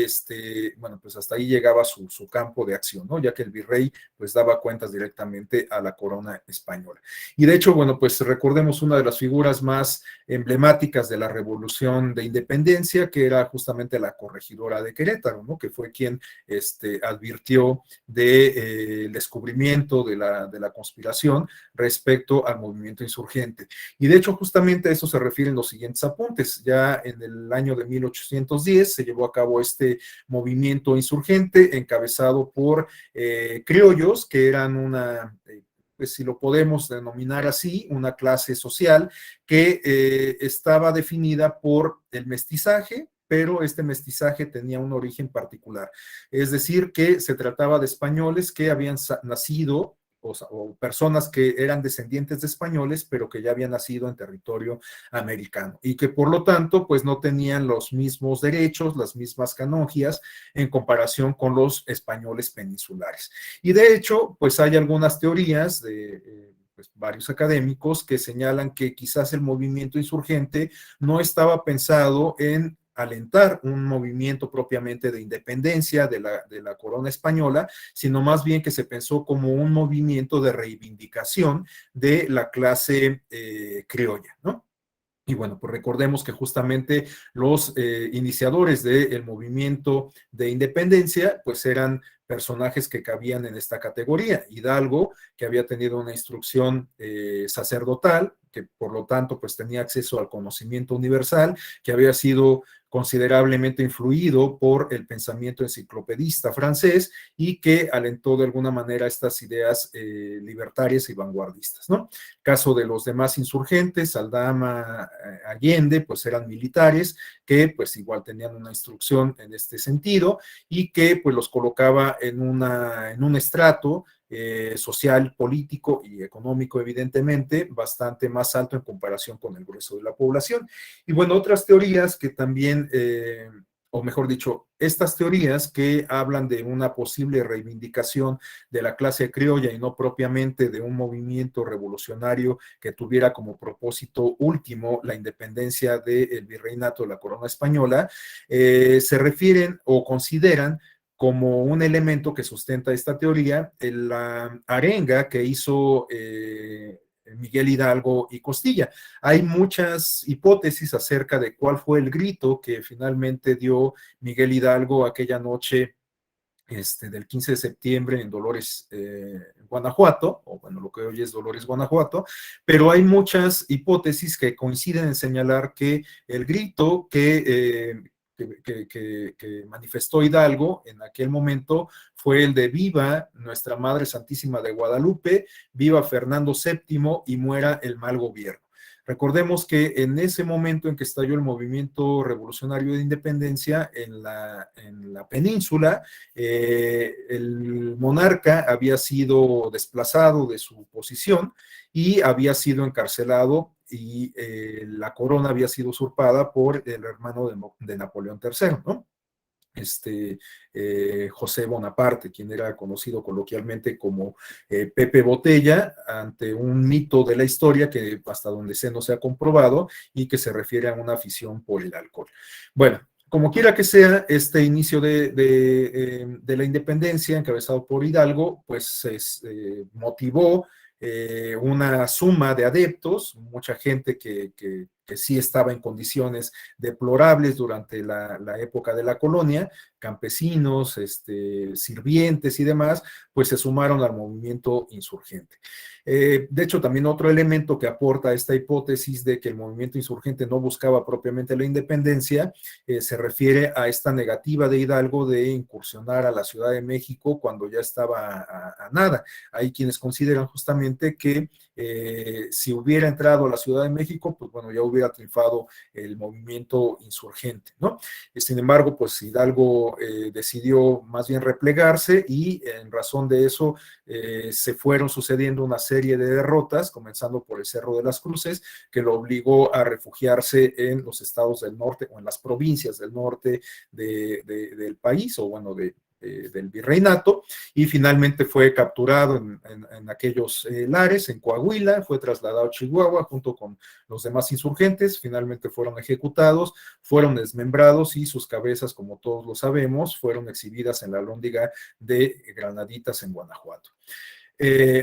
bueno, pues hasta ahí llegaba su campo de acción, ¿no? Ya que el virrey pues daba cuentas directamente a la corona española. Y de hecho, bueno, pues recordemos una de las figuras más emblemáticas de la Revolución de Independencia, que era justamente la corregidora de Querétaro, ¿no? Que fue quien advirtió del descubrimiento de la conspiración respecto al movimiento insurgente. Y de hecho, justamente a eso se refieren los siguientes apuntes. Ya en el año de 1810 se llevó a cabo este movimiento insurgente encabezado por criollos, que eran pues si lo podemos denominar así, una clase social que estaba definida por el mestizaje, pero este mestizaje tenía un origen particular. Es decir, que se trataba de españoles que habían nacido, o personas que eran descendientes de españoles, pero que ya habían nacido en territorio americano, y que por lo tanto, pues no tenían los mismos derechos, las mismas canongias, en comparación con los españoles peninsulares. Y de hecho, pues hay algunas teorías de pues, varios académicos que señalan que quizás el movimiento insurgente no estaba pensado en alentar un movimiento propiamente de independencia de la corona española, sino más bien que se pensó como un movimiento de reivindicación de la clase criolla, ¿no? Y bueno, pues recordemos que justamente los iniciadores del movimiento de independencia, pues eran personajes que cabían en esta categoría. Hidalgo, que había tenido una instrucción sacerdotal, que por lo tanto pues tenía acceso al conocimiento universal, que había sido considerablemente influido por el pensamiento enciclopedista francés y que alentó de alguna manera estas ideas libertarias y vanguardistas, ¿no? Caso de los demás insurgentes, Aldama, Allende, pues eran militares que pues igual tenían una instrucción en este sentido y que pues los colocaba en un estrato social, político y económico, evidentemente, bastante más alto en comparación con el grueso de la población. Y bueno, otras teorías que también, o mejor dicho, estas teorías que hablan de una posible reivindicación de la clase criolla y no propiamente de un movimiento revolucionario que tuviera como propósito último la independencia del virreinato de la corona española, se refieren o consideran como un elemento que sustenta esta teoría la arenga que hizo Miguel Hidalgo y Costilla. Hay muchas hipótesis acerca de cuál fue el grito que finalmente dio Miguel Hidalgo aquella noche del 15 de septiembre en Dolores, Guanajuato, o bueno, lo que hoy es Dolores, Guanajuato, pero hay muchas hipótesis que coinciden en señalar que el grito que manifestó Hidalgo en aquel momento fue el de viva Nuestra Madre Santísima de Guadalupe, viva Fernando VII y muera el mal gobierno. Recordemos que en ese momento en que estalló el movimiento revolucionario de independencia en la península, el monarca había sido desplazado de su posición y había sido encarcelado y la corona había sido usurpada por el hermano de Napoleón III, ¿no? José Bonaparte, quien era conocido coloquialmente como Pepe Botella, ante un mito de la historia que hasta donde sé no se ha comprobado y que se refiere a una afición por el alcohol. Bueno, como quiera que sea, este inicio de la independencia, encabezado por Hidalgo, pues motivó una suma de adeptos, mucha gente que sí estaba en condiciones deplorables durante la época de la colonia, campesinos, sirvientes y demás, pues se sumaron al movimiento insurgente. De hecho, también otro elemento que aporta esta hipótesis de que el movimiento insurgente no buscaba propiamente la independencia, se refiere a esta negativa de Hidalgo de incursionar a la Ciudad de México cuando ya estaba a nada. Hay quienes consideran justamente que si hubiera entrado a la Ciudad de México, pues bueno, ya hubiera triunfado el movimiento insurgente, ¿no? Sin embargo, pues Hidalgo decidió más bien replegarse y en razón de eso se fueron sucediendo una serie de derrotas, comenzando por el Cerro de las Cruces, que lo obligó a refugiarse en los estados del norte o en las provincias del norte del país, o bueno, del virreinato, y finalmente fue capturado en aquellos lares, en Coahuila, fue trasladado a Chihuahua junto con los demás insurgentes, finalmente fueron ejecutados, fueron desmembrados y sus cabezas, como todos lo sabemos, fueron exhibidas en la Alhóndiga de Granaditas en Guanajuato.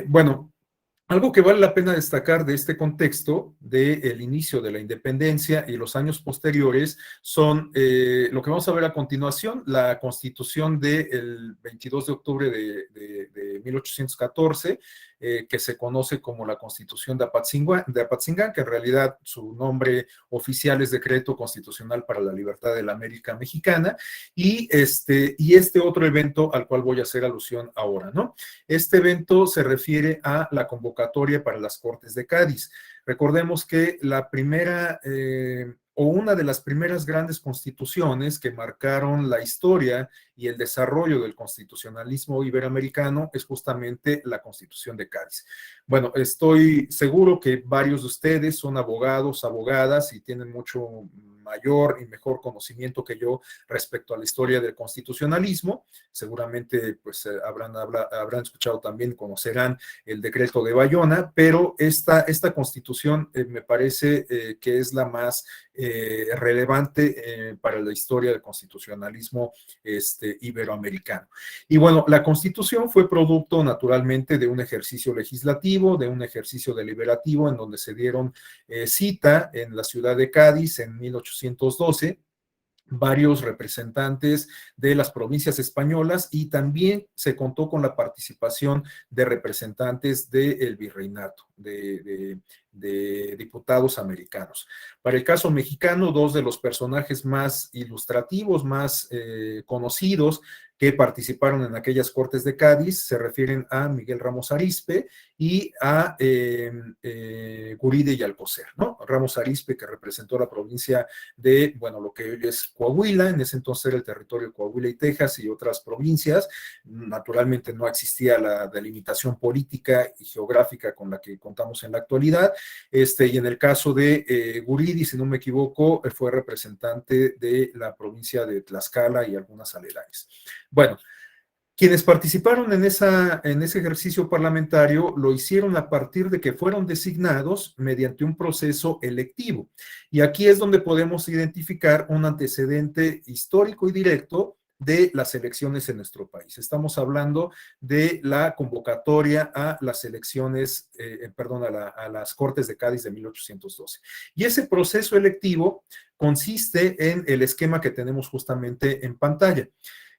Bueno, algo que vale la pena destacar de este contexto del inicio de la independencia y los años posteriores son lo que vamos a ver a continuación, la constitución del 22 de octubre de 1814, que se conoce como la Constitución de Apatzingán, que en realidad su nombre oficial es Decreto Constitucional para la Libertad de la América Mexicana, y este otro evento al cual voy a hacer alusión ahora, ¿no? Este evento se refiere a la convocatoria para las Cortes de Cádiz. Recordemos que la primera o una de las primeras grandes constituciones que marcaron la historia y el desarrollo del constitucionalismo iberoamericano es justamente la Constitución de Cádiz. Bueno, estoy seguro que varios de ustedes son abogados, abogadas y tienen mucho mayor y mejor conocimiento que yo respecto a la historia del constitucionalismo. Seguramente pues habrán escuchado también, conocerán el decreto de Bayona, pero esta constitución me parece que es la más relevante para la historia del constitucionalismo iberoamericano. Y bueno, la Constitución fue producto naturalmente de un ejercicio legislativo, de un ejercicio deliberativo en donde se dieron cita en la ciudad de Cádiz en 1812 varios representantes de las provincias españolas y también se contó con la participación de representantes del virreinato, de de diputados americanos. Para el caso mexicano, dos de los personajes más ilustrativos, más conocidos, que participaron en aquellas Cortes de Cádiz, se refieren a Miguel Ramos Arizpe y a Guridi y Alcocer, ¿no? Ramos Arizpe, que representó la provincia de, bueno, lo que hoy es Coahuila, en ese entonces era el territorio de Coahuila y Texas y otras provincias. Naturalmente no existía la delimitación política y geográfica con la que contamos en la actualidad. Y en el caso de Guridi, si no me equivoco, fue representante de la provincia de Tlaxcala y algunas aledañas. Bueno, quienes participaron en ese ejercicio parlamentario lo hicieron a partir de que fueron designados mediante un proceso electivo. Y aquí es donde podemos identificar un antecedente histórico y directo de las elecciones en nuestro país. Estamos hablando de la convocatoria a las elecciones, a las Cortes de Cádiz de 1812. Y ese proceso electivo consiste en el esquema que tenemos justamente en pantalla.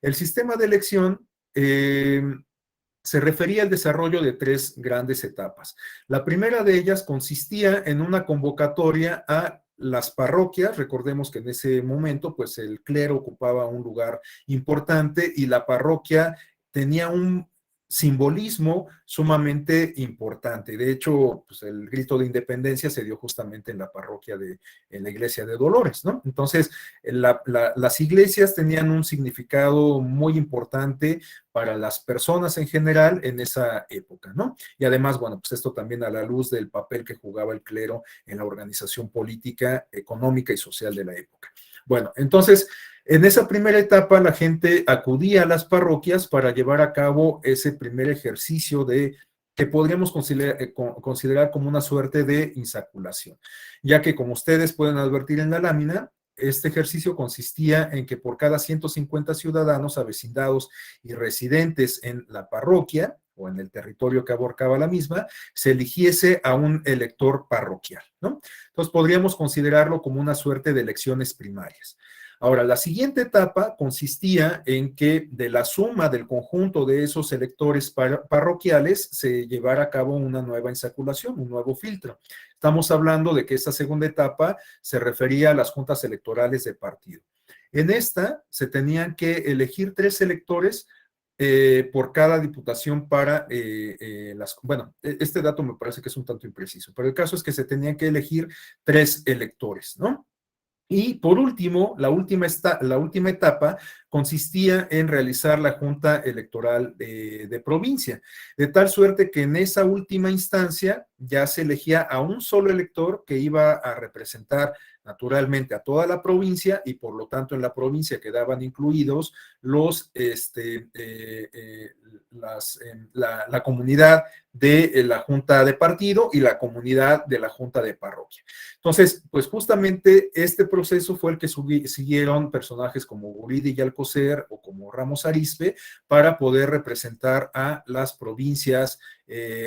El sistema de elección se refería al desarrollo de tres grandes etapas. La primera de ellas consistía en una convocatoria a las parroquias. Recordemos que en ese momento, pues el clero ocupaba un lugar importante y la parroquia tenía un simbolismo sumamente importante. De hecho, pues el grito de independencia se dio justamente en la parroquia en la iglesia de Dolores, ¿no? Entonces, las iglesias tenían un significado muy importante para las personas en general en esa época, ¿no? Y además, bueno, pues esto también a la luz del papel que jugaba el clero en la organización política, económica y social de la época. Bueno, entonces, en esa primera etapa la gente acudía a las parroquias para llevar a cabo ese primer ejercicio que podríamos considerar como una suerte de insaculación, ya que como ustedes pueden advertir en la lámina, este ejercicio consistía en que por cada 150 ciudadanos avecindados y residentes en la parroquia o en el territorio que abarcaba la misma, se eligiese a un elector parroquial, ¿no? Entonces podríamos considerarlo como una suerte de elecciones primarias. Ahora, la siguiente etapa consistía en que de la suma del conjunto de esos electores parroquiales se llevara a cabo una nueva insaculación, un nuevo filtro. Estamos hablando de que esta segunda etapa se refería a las juntas electorales de partido. En esta se tenían que elegir 3 electores por cada diputación para bueno, este dato me parece que es un tanto impreciso, pero el caso es que se tenían que elegir 3 electores, ¿no? Y por último, la última etapa consistía en realizar la Junta Electoral de provincia, de tal suerte que en esa última instancia ya se elegía a un solo elector que iba a representar naturalmente a toda la provincia y por lo tanto en la provincia quedaban incluidos la comunidad de la Junta de Partido y la comunidad de la Junta de Parroquia. Entonces, pues justamente este proceso fue el que siguieron personajes como Guridi y Alcocer o como Ramos Arizpe para poder representar a las provincias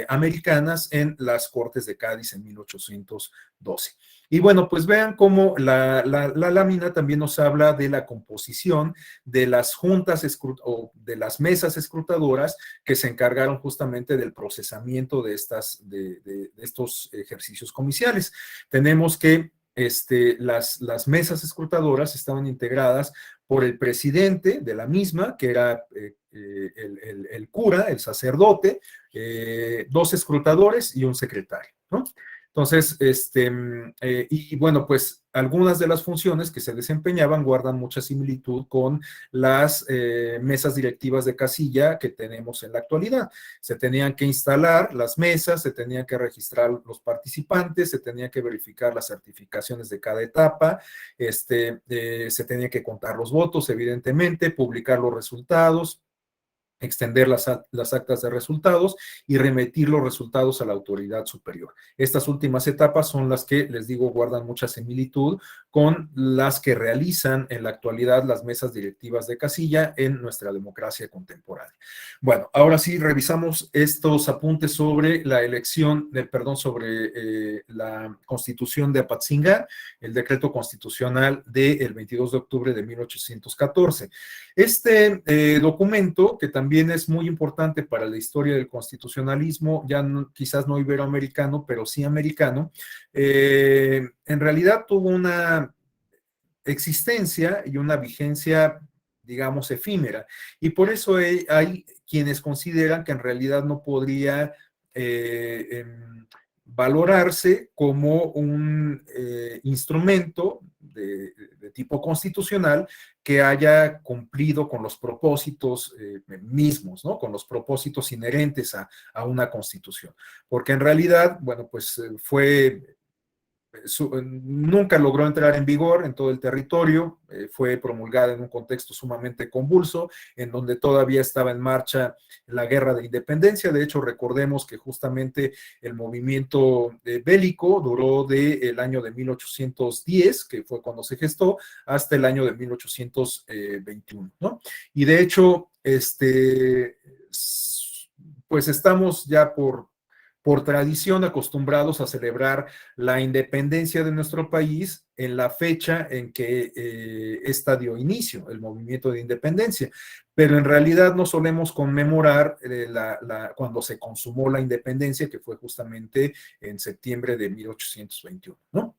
americanas en las Cortes de Cádiz en 1812. Y bueno, pues vean cómo la lámina también nos habla de la composición de las juntas o de las mesas escrutadoras que se encargaron justamente del procesamiento de estos ejercicios comiciales. Tenemos que las mesas escrutadoras estaban integradas por el presidente de la misma, que era el cura, el sacerdote, 2 escrutadores y un secretario, ¿no? Entonces, y bueno, pues algunas de las funciones que se desempeñaban guardan mucha similitud con las mesas directivas de casilla que tenemos en la actualidad. Se tenían que instalar las mesas, se tenían que registrar los participantes, se tenían que verificar las certificaciones de cada etapa, se tenían que contar los votos, evidentemente, publicar los resultados, extender las actas de resultados y remitir los resultados a la autoridad superior. Estas últimas etapas son las que, les digo, guardan mucha similitud con las que realizan en la actualidad las mesas directivas de casilla en nuestra democracia contemporánea. Bueno, ahora sí revisamos estos apuntes sobre la elección, sobre la Constitución de Apatzingán, el decreto constitucional del 22 de octubre de 1814. Este documento, que también también es muy importante para la historia del constitucionalismo, ya no, quizás no iberoamericano, pero sí americano. En realidad tuvo una existencia y una vigencia, digamos, efímera. Y por eso hay quienes consideran que en realidad no podría valorarse como un instrumento de tipo constitucional que haya cumplido con los propósitos mismos, ¿no? Con los propósitos inherentes a una constitución. Porque en realidad, bueno, pues nunca logró entrar en vigor en todo el territorio, fue promulgada en un contexto sumamente convulso, en donde todavía estaba en marcha la guerra de independencia. De hecho, recordemos que justamente el movimiento bélico duró del año de 1810, que fue cuando se gestó, hasta el año de 1821, ¿no? Y de hecho, pues estamos ya por tradición acostumbrados a celebrar la independencia de nuestro país en la fecha en que esta dio inicio, el movimiento de independencia. Pero en realidad no solemos conmemorar cuando se consumó la independencia, que fue justamente en septiembre de 1821, ¿no?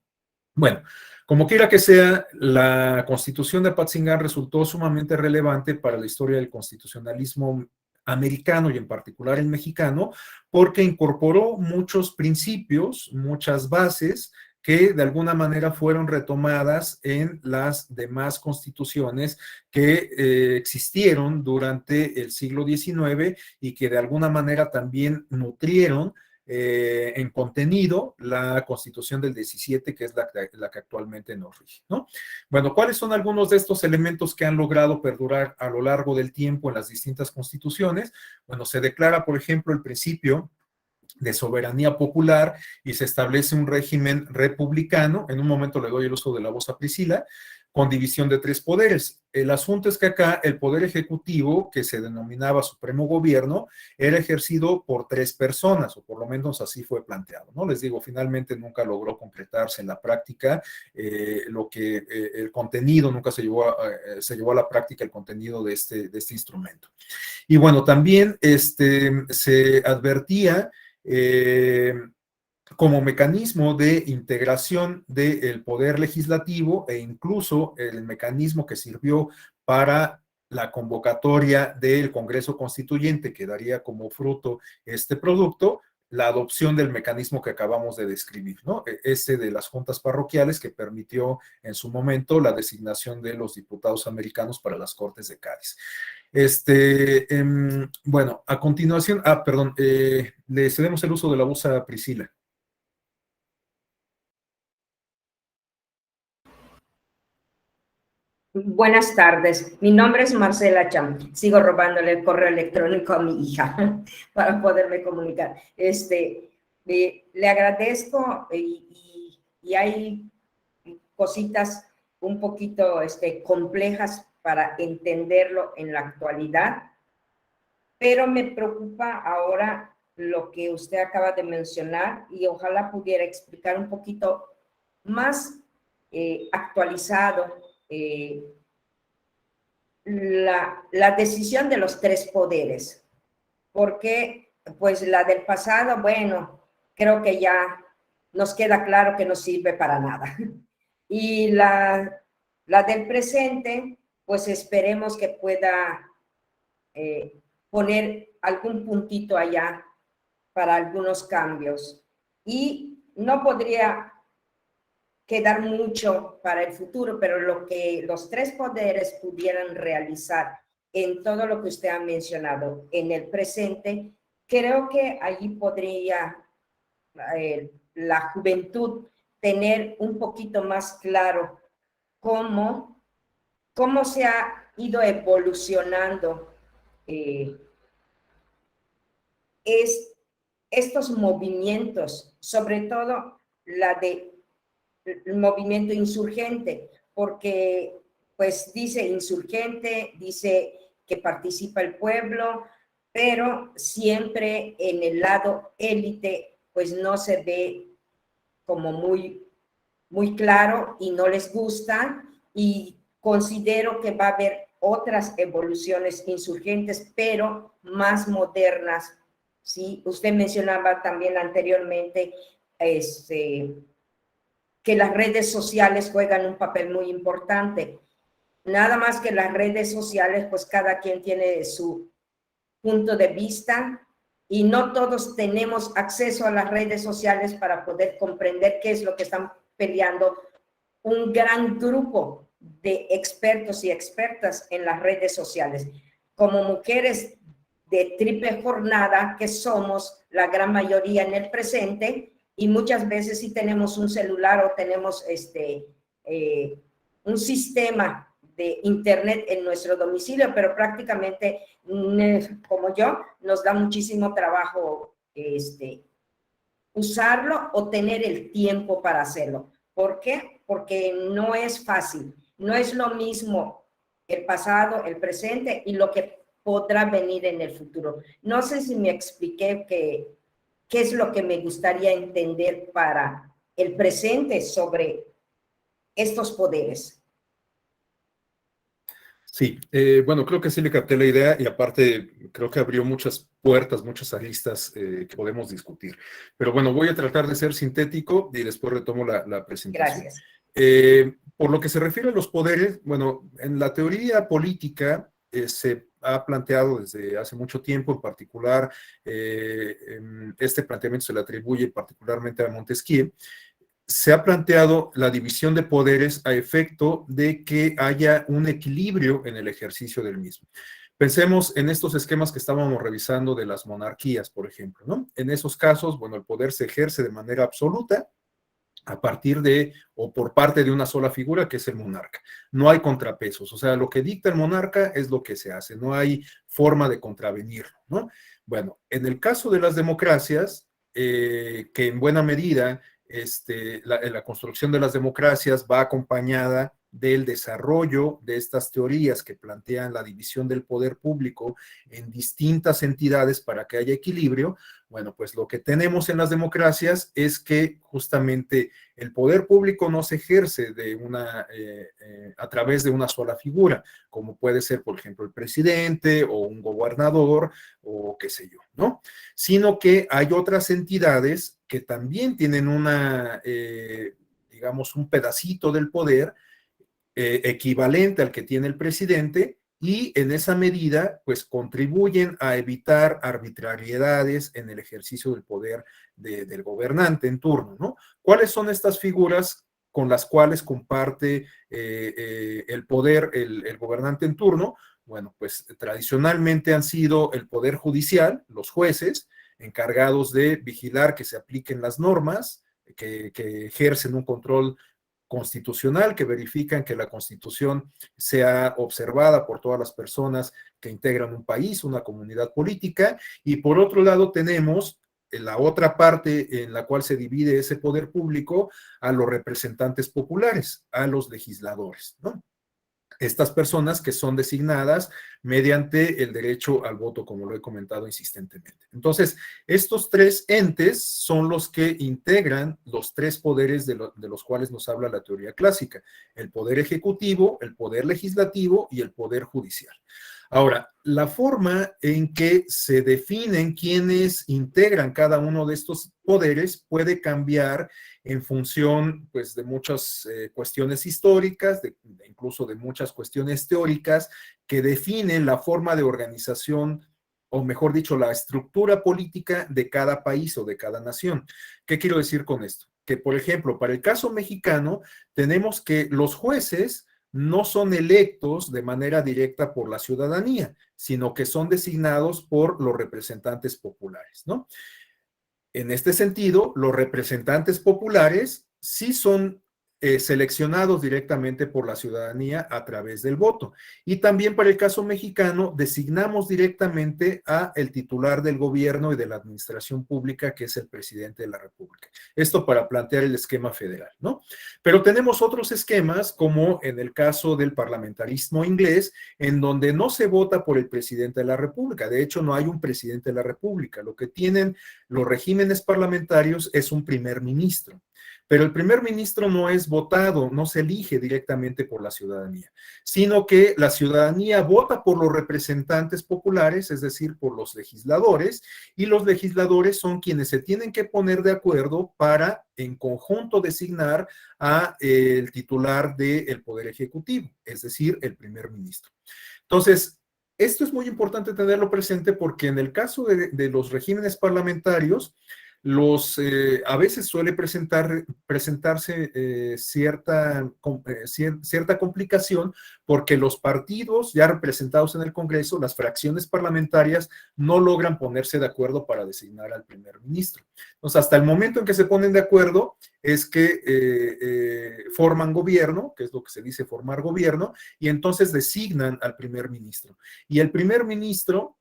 Bueno, como quiera que sea, la Constitución de Apatzingán resultó sumamente relevante para la historia del constitucionalismo americano y en particular el mexicano, porque incorporó muchos principios, muchas bases que de alguna manera fueron retomadas en las demás constituciones que existieron durante el siglo XIX y que de alguna manera también nutrieron en contenido la Constitución del 17, que es la que actualmente nos rige, ¿no? Bueno, ¿cuáles son algunos de estos elementos que han logrado perdurar a lo largo del tiempo en las distintas constituciones? Bueno, se declara, por ejemplo, el principio de soberanía popular y se establece un régimen republicano. En un momento le doy el uso de la voz a Priscila, con división de 3 poderes. El asunto es que acá el poder ejecutivo, que se denominaba Supremo Gobierno, era ejercido por 3 personas, o por lo menos así fue planteado, ¿no? Les digo, finalmente nunca logró concretarse en la práctica el contenido, nunca se llevó a la práctica el contenido de este instrumento. Y bueno, también se advertía como mecanismo de integración del poder legislativo e incluso el mecanismo que sirvió para la convocatoria del Congreso Constituyente que daría como fruto este producto, la adopción del mecanismo que acabamos de describir, ¿no? Ese de las juntas parroquiales que permitió en su momento la designación de los diputados americanos para las Cortes de Cádiz. Bueno, a continuación, perdón, le cedemos el uso de la voz a Priscila. Buenas tardes, mi nombre es Marcela Cham. Sigo robándole el correo electrónico a mi hija para poderme comunicar. Le agradezco y hay cositas un poquito complejas para entenderlo en la actualidad, pero me preocupa ahora lo que usted acaba de mencionar y ojalá pudiera explicar un poquito más actualizado la decisión de los 3 poderes, porque pues la del pasado, bueno, creo que ya nos queda claro que no sirve para nada. Y la del presente, pues esperemos que pueda poner algún puntito allá para algunos cambios. Y no podría quedar mucho para el futuro, pero lo que los 3 poderes pudieran realizar en todo lo que usted ha mencionado en el presente, creo que allí podría la juventud tener un poquito más claro cómo se ha ido evolucionando estos movimientos, sobre todo el movimiento insurgente, porque pues dice insurgente, dice que participa el pueblo, pero siempre en el lado élite pues no se ve como muy claro y no les gusta, y considero que va a haber otras evoluciones insurgentes, pero más modernas. ¿Sí? Usted mencionaba también anteriormente que las redes sociales juegan un papel muy importante. Nada más que las redes sociales, pues cada quien tiene su punto de vista y no todos tenemos acceso a las redes sociales para poder comprender qué es lo que están peleando un gran grupo de expertos y expertas en las redes sociales. Como mujeres de triple jornada que somos la gran mayoría en el presente, y muchas veces sí tenemos un celular o tenemos un sistema de internet en nuestro domicilio, pero prácticamente, como yo, nos da muchísimo trabajo usarlo o tener el tiempo para hacerlo. ¿Por qué? Porque no es fácil, no es lo mismo el pasado, el presente y lo que podrá venir en el futuro. No sé si me expliqué qué es lo que me gustaría entender para el presente sobre estos poderes. Sí, bueno, creo que sí le capté la idea y aparte creo que abrió muchas puertas, muchas aristas que podemos discutir. Pero bueno, voy a tratar de ser sintético y después retomo la presentación. Gracias. Por lo que se refiere a los poderes, bueno, en la teoría política se ha planteado desde hace mucho tiempo, en particular, este planteamiento se le atribuye particularmente a Montesquieu. Se ha planteado la división de poderes a efecto de que haya un equilibrio en el ejercicio del mismo. Pensemos en estos esquemas que estábamos revisando de las monarquías, por ejemplo, ¿no? En esos casos, bueno, el poder se ejerce de manera absoluta a partir de o por parte de una sola figura, que es el monarca. No hay contrapesos, o sea, lo que dicta el monarca es lo que se hace, no hay forma de contravenirlo, ¿no? Bueno, en el caso de las democracias, que en buena medida la construcción de las democracias va acompañada del desarrollo de estas teorías que plantean la división del poder público en distintas entidades para que haya equilibrio. Bueno, pues lo que tenemos en las democracias es que justamente el poder público no se ejerce a través de una sola figura, como puede ser, por ejemplo, el presidente o un gobernador o qué sé yo, ¿no? Sino que hay otras entidades que también tienen digamos, un pedacito del poder equivalente al que tiene el presidente y en esa medida, pues contribuyen a evitar arbitrariedades en el ejercicio del poder del gobernante en turno, ¿no? ¿Cuáles son estas figuras con las cuales comparte el poder el gobernante en turno? Bueno, pues tradicionalmente han sido el poder judicial, los jueces, encargados de vigilar que se apliquen las normas, que ejercen un control constitucional, que verifican que la Constitución sea observada por todas las personas que integran un país, una comunidad política, y por otro lado tenemos la otra parte en la cual se divide ese poder público a los representantes populares, a los legisladores, ¿no? Estas personas que son designadas mediante el derecho al voto, como lo he comentado insistentemente. Entonces, estos tres entes son los que integran los tres poderes de los cuales nos habla la teoría clásica: el poder ejecutivo, el poder legislativo y el poder judicial. Ahora, la forma en que se definen quiénes integran cada uno de estos poderes puede cambiar en función, pues, de muchas cuestiones históricas, incluso de muchas cuestiones teóricas que definen la forma de organización, o mejor dicho, la estructura política de cada país o de cada nación. ¿Qué quiero decir con esto? Que, por ejemplo, para el caso mexicano, tenemos que los jueces no son electos de manera directa por la ciudadanía, sino que son designados por los representantes populares, ¿no? En este sentido, los representantes populares sí son seleccionados directamente por la ciudadanía a través del voto. Y también para el caso mexicano, designamos directamente a el titular del gobierno y de la administración pública, que es el presidente de la República. Esto para plantear el esquema federal, ¿no? Pero tenemos otros esquemas, como en el caso del parlamentarismo inglés, en donde no se vota por el presidente de la República. De hecho, no hay un presidente de la República. Lo que tienen los regímenes parlamentarios es un primer ministro. Pero el primer ministro no es votado, no se elige directamente por la ciudadanía, sino que la ciudadanía vota por los representantes populares, es decir, por los legisladores, y los legisladores son quienes se tienen que poner de acuerdo para en conjunto designar a el titular del Poder Ejecutivo, es decir, el primer ministro. Entonces, esto es muy importante tenerlo presente porque en el caso de los regímenes parlamentarios, a veces suele presentarse cierta complicación porque los partidos ya representados en el Congreso, las fracciones parlamentarias, no logran ponerse de acuerdo para designar al primer ministro. Entonces, hasta el momento en que se ponen de acuerdo es que forman gobierno, que es lo que se dice formar gobierno, y entonces designan al primer ministro. Y el primer ministro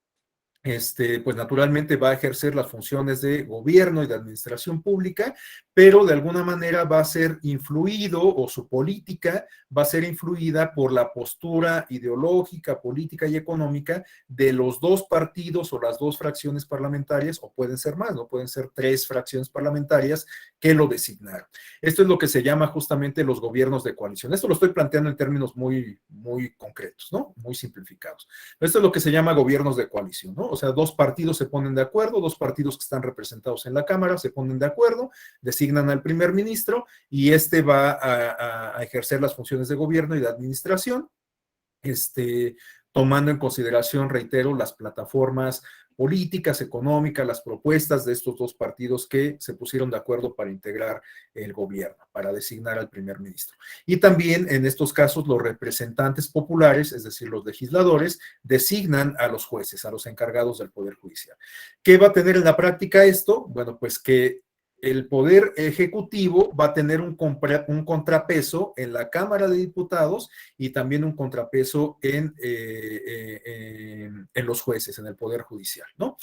pues naturalmente va a ejercer las funciones de gobierno y de administración pública, pero de alguna manera va a ser influido, o su política va a ser influida por la postura ideológica, política y económica de los dos partidos o las dos fracciones parlamentarias, o pueden ser más, ¿no? Pueden ser 3 fracciones parlamentarias que lo designaron. Esto es lo que se llama justamente los gobiernos de coalición. Esto lo estoy planteando en términos muy, muy concretos, ¿no? Muy simplificados. Esto es lo que se llama gobiernos de coalición, ¿no? O sea, 2 partidos se ponen de acuerdo, 2 partidos que están representados en la Cámara se ponen de acuerdo, designan al primer ministro y este va a ejercer las funciones de gobierno y de administración, tomando en consideración, reitero, las plataformas políticas, económicas, las propuestas de estos 2 partidos que se pusieron de acuerdo para integrar el gobierno, para designar al primer ministro. Y también en estos casos los representantes populares, es decir, los legisladores, designan a los jueces, a los encargados del Poder Judicial. ¿Qué va a tener en la práctica esto? Bueno, pues que el Poder Ejecutivo va a tener un contrapeso en la Cámara de Diputados y también un contrapeso en los jueces, en el Poder Judicial, ¿no?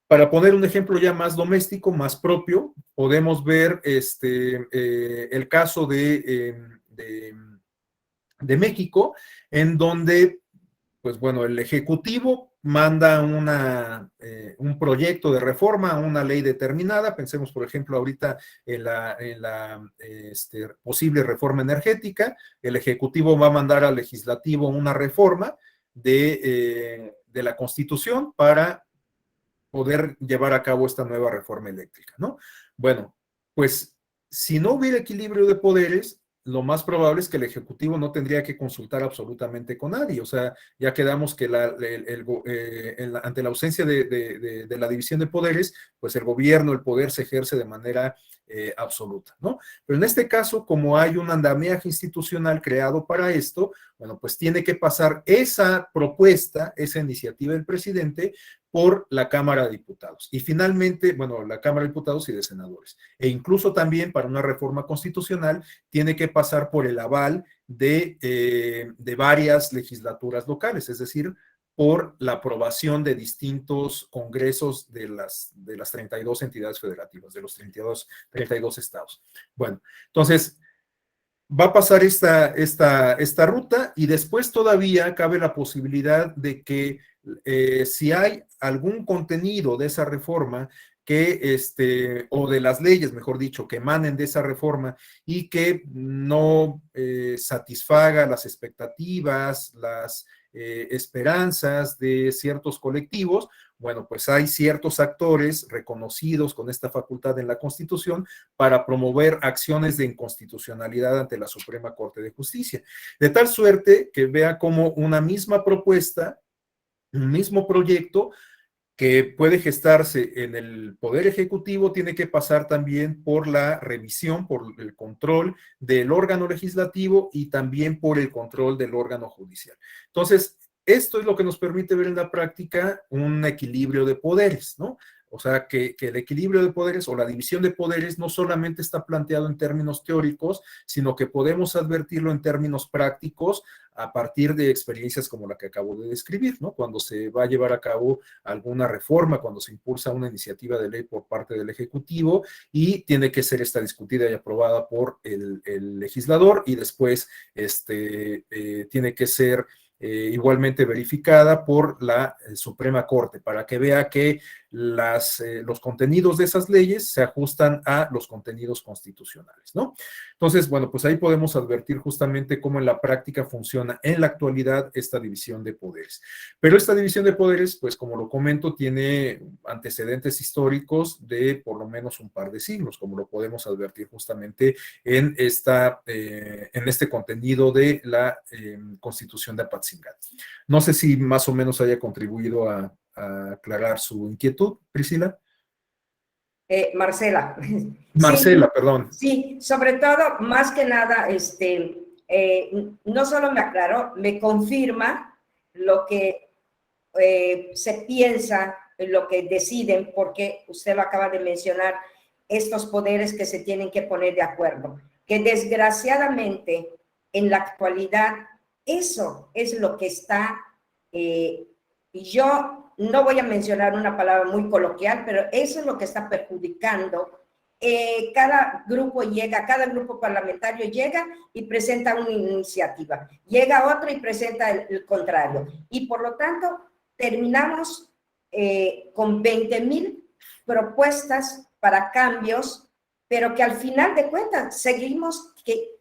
Para poner un ejemplo ya más doméstico, más propio, podemos ver el caso de México, en donde, pues bueno, el Ejecutivo manda un proyecto de reforma, una ley determinada. Pensemos, por ejemplo, ahorita en la posible reforma energética. El Ejecutivo va a mandar al Legislativo una reforma de la Constitución para poder llevar a cabo esta nueva reforma eléctrica, ¿no? Bueno, pues si no hubiera equilibrio de poderes, lo más probable es que el Ejecutivo no tendría que consultar absolutamente con nadie. O sea, ya quedamos que ante la ausencia de la división de poderes, pues el gobierno, el poder se ejerce de manera absoluta, ¿no? Pero en este caso, como hay un andamiaje institucional creado para esto, bueno, pues tiene que pasar esa propuesta, esa iniciativa del presidente por la Cámara de Diputados. Y finalmente, bueno, la Cámara de Diputados y de Senadores. E incluso también para una reforma constitucional tiene que pasar por el aval de varias legislaturas locales, es decir, por la aprobación de distintos congresos de las 32 entidades federativas, de los 32 estados. Bueno, entonces va a pasar esta ruta y después todavía cabe la posibilidad de que si hay algún contenido de esa reforma o de las leyes, mejor dicho, que emanen de esa reforma y que no satisfaga las expectativas, las esperanzas de ciertos colectivos, bueno, pues hay ciertos actores reconocidos con esta facultad en la Constitución para promover acciones de inconstitucionalidad ante la Suprema Corte de Justicia. De tal suerte que vea como una misma propuesta, un mismo proyecto que puede gestarse en el Poder Ejecutivo, tiene que pasar también por la revisión, por el control del órgano legislativo y también por el control del órgano judicial. Entonces, esto es lo que nos permite ver en la práctica un equilibrio de poderes, ¿no? O sea, que el equilibrio de poderes o la división de poderes no solamente está planteado en términos teóricos, sino que podemos advertirlo en términos prácticos a partir de experiencias como la que acabo de describir, ¿no? Cuando se va a llevar a cabo alguna reforma, cuando se impulsa una iniciativa de ley por parte del Ejecutivo y tiene que ser esta discutida y aprobada por el legislador y después tiene que ser igualmente verificada por la Suprema Corte para que vea que los contenidos de esas leyes se ajustan a los contenidos constitucionales, ¿no? Entonces, bueno, pues ahí podemos advertir justamente cómo en la práctica funciona en la actualidad esta división de poderes. Pero esta división de poderes, pues como lo comento, tiene antecedentes históricos de por lo menos un par de siglos, como lo podemos advertir justamente en este contenido de la Constitución de Apatzingán. No sé si más o menos haya contribuido a aclarar su inquietud, Priscila. Marcela. Marcela, Sí, perdón. sí, sobre todo, más que nada, no solo me aclaró, me confirma lo que se piensa, lo que deciden, porque usted lo acaba de mencionar, estos poderes que se tienen que poner de acuerdo, que desgraciadamente en la actualidad eso es lo que está, y yo no voy a mencionar una palabra muy coloquial, pero eso es lo que está perjudicando. Cada grupo parlamentario llega y presenta una iniciativa, llega otro y presenta el contrario, y por lo tanto terminamos con 20,000 propuestas para cambios, pero que al final de cuentas seguimos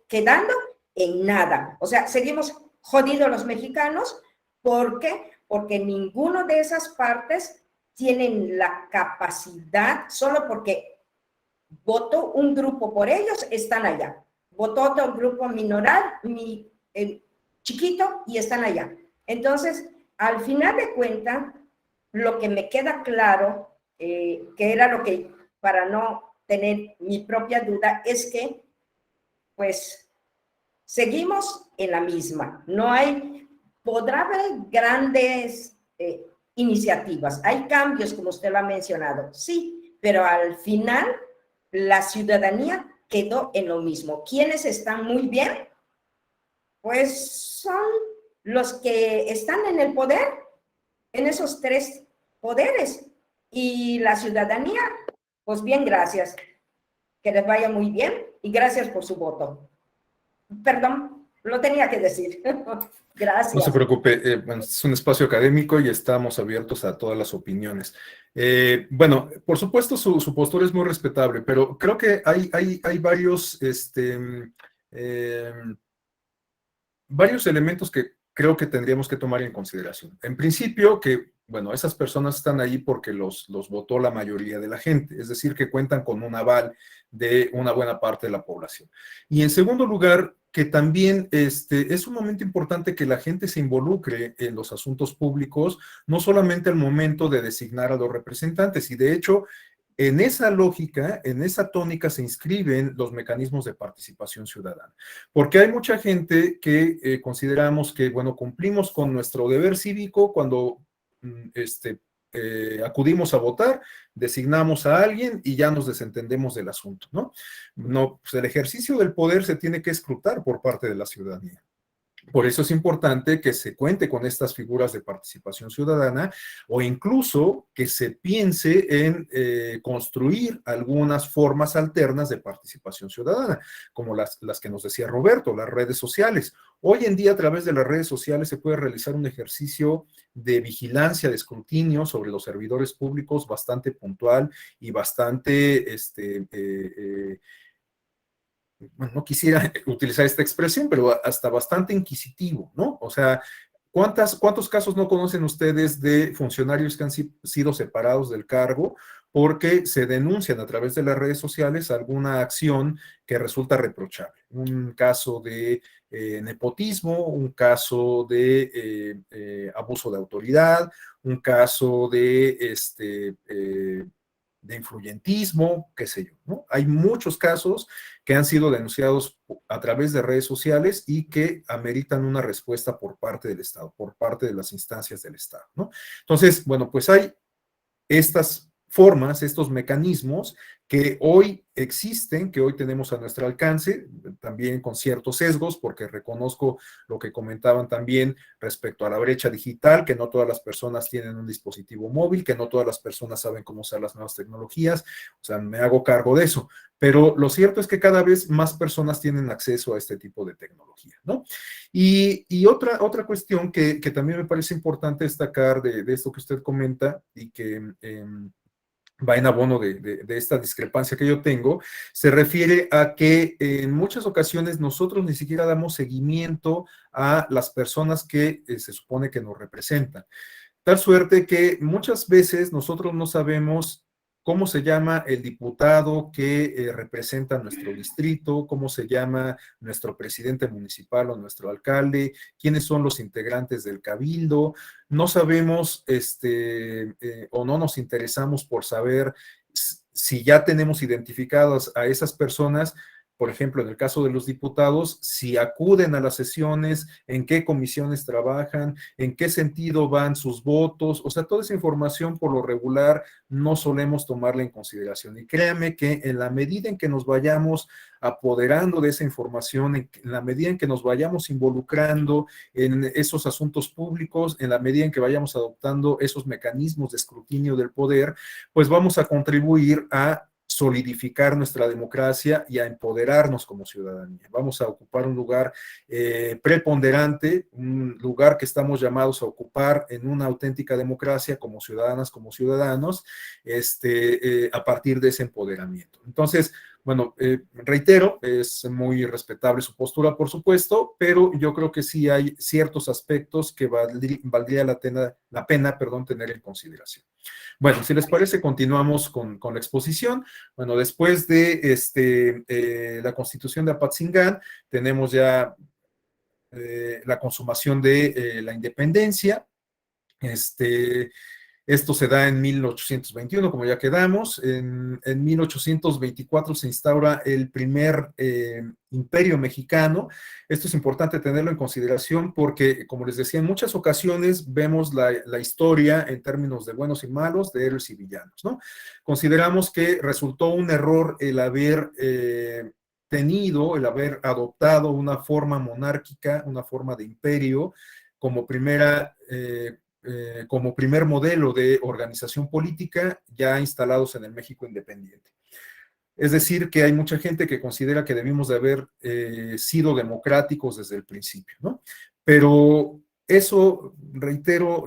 quedando en nada. O sea, seguimos jodidos los mexicanos. ¿Por qué? Porque ninguno de esas partes tienen la capacidad, solo porque votó un grupo por ellos, están allá. Votó otro grupo chiquito y están allá. Entonces, al final de cuentas, lo que me queda claro, que era lo que, para no tener mi propia duda, es que, pues, seguimos en la misma. No hay, podrá haber grandes iniciativas, hay cambios, como usted lo ha mencionado, sí, pero al final la ciudadanía quedó en lo mismo. ¿Quiénes están muy bien? Pues son los que están en el poder, en esos 3 poderes. Y la ciudadanía, pues bien, gracias. Que les vaya muy bien y gracias por su voto. Perdón, lo tenía que decir. Gracias. No se preocupe, bueno, es un espacio académico y estamos abiertos a todas las opiniones. Bueno, por supuesto su postura es muy respetable, pero creo que hay varios elementos que creo que tendríamos que tomar en consideración. En principio, que, bueno, esas personas están ahí porque los votó la mayoría de la gente, es decir, que cuentan con un aval de una buena parte de la población. Y en segundo lugar, que también es un momento importante que la gente se involucre en los asuntos públicos, no solamente al momento de designar a los representantes, y de hecho, en esa lógica, en esa tónica se inscriben los mecanismos de participación ciudadana, porque hay mucha gente que consideramos que, bueno, cumplimos con nuestro deber cívico cuando acudimos a votar, designamos a alguien y ya nos desentendemos del asunto, ¿no? No, pues el ejercicio del poder se tiene que escrutar por parte de la ciudadanía. Por eso es importante que se cuente con estas figuras de participación ciudadana o incluso que se piense en construir algunas formas alternas de participación ciudadana, como las que nos decía Roberto, las redes sociales. Hoy en día, a través de las redes sociales, se puede realizar un ejercicio de vigilancia, de escrutinio sobre los servidores públicos bastante puntual y bastante bueno, no quisiera utilizar esta expresión, pero hasta bastante inquisitivo, ¿no? O sea, ¿cuántos casos no conocen ustedes de funcionarios que han sido separados del cargo porque se denuncian a través de las redes sociales alguna acción que resulta reprochable? Un caso de nepotismo, un caso de abuso de autoridad, un caso de influyentismo, qué sé yo, ¿no? Hay muchos casos que han sido denunciados a través de redes sociales y que ameritan una respuesta por parte del Estado, por parte de las instancias del Estado, ¿no? Entonces, bueno, pues hay estas formas, estos mecanismos que hoy existen, que hoy tenemos a nuestro alcance, también con ciertos sesgos, porque reconozco lo que comentaban también respecto a la brecha digital, que no todas las personas tienen un dispositivo móvil, que no todas las personas saben cómo usar las nuevas tecnologías, o sea, me hago cargo de eso, pero lo cierto es que cada vez más personas tienen acceso a este tipo de tecnología, ¿no? Y otra cuestión que también me parece importante destacar de esto que usted comenta y que va en abono de esta discrepancia que yo tengo, se refiere a que en muchas ocasiones nosotros ni siquiera damos seguimiento a las personas que se supone que nos representan. Tal suerte que muchas veces nosotros no sabemos cómo se llama el diputado que representa nuestro distrito, cómo se llama nuestro presidente municipal o nuestro alcalde, quiénes son los integrantes del cabildo. No sabemos o no nos interesamos por saber si ya tenemos identificadas a esas personas. Por ejemplo, en el caso de los diputados, si acuden a las sesiones, en qué comisiones trabajan, en qué sentido van sus votos, o sea, toda esa información por lo regular no solemos tomarla en consideración. Y créanme que en la medida en que nos vayamos apoderando de esa información, en la medida en que nos vayamos involucrando en esos asuntos públicos, en la medida en que vayamos adoptando esos mecanismos de escrutinio del poder, pues vamos a contribuir a solidificar nuestra democracia y a empoderarnos como ciudadanía. Vamos a ocupar un lugar preponderante, un lugar que estamos llamados a ocupar en una auténtica democracia como ciudadanas, como ciudadanos, a partir de ese empoderamiento. Entonces, bueno, reitero, es muy respetable su postura, por supuesto, pero yo creo que sí hay ciertos aspectos que valdría la pena, tener en consideración. Bueno, si les parece, continuamos con la exposición. Bueno, después de la Constitución de Apatzingán, tenemos ya la consumación de la independencia. Esto se da en 1821, como ya quedamos. En 1824 se instaura el primer imperio mexicano. Esto es importante tenerlo en consideración porque, como les decía, en muchas ocasiones vemos la historia en términos de buenos y malos, de héroes y villanos, ¿no? Consideramos que resultó un error el haber el haber adoptado una forma monárquica, una forma de imperio, como como primer modelo de organización política ya instalados en el México independiente. Es decir, que hay mucha gente que considera que debimos de haber sido democráticos desde el principio, ¿no? Pero eso, reitero,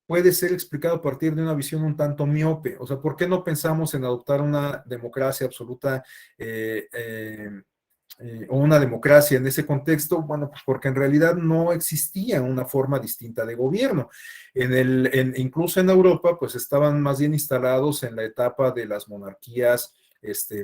puede ser explicado a partir de una visión un tanto miope. O sea, ¿por qué no pensamos en adoptar una democracia absoluta o una democracia en ese contexto? Bueno, pues porque en realidad no existía una forma distinta de gobierno. Incluso en Europa, pues estaban más bien instalados en la etapa de las monarquías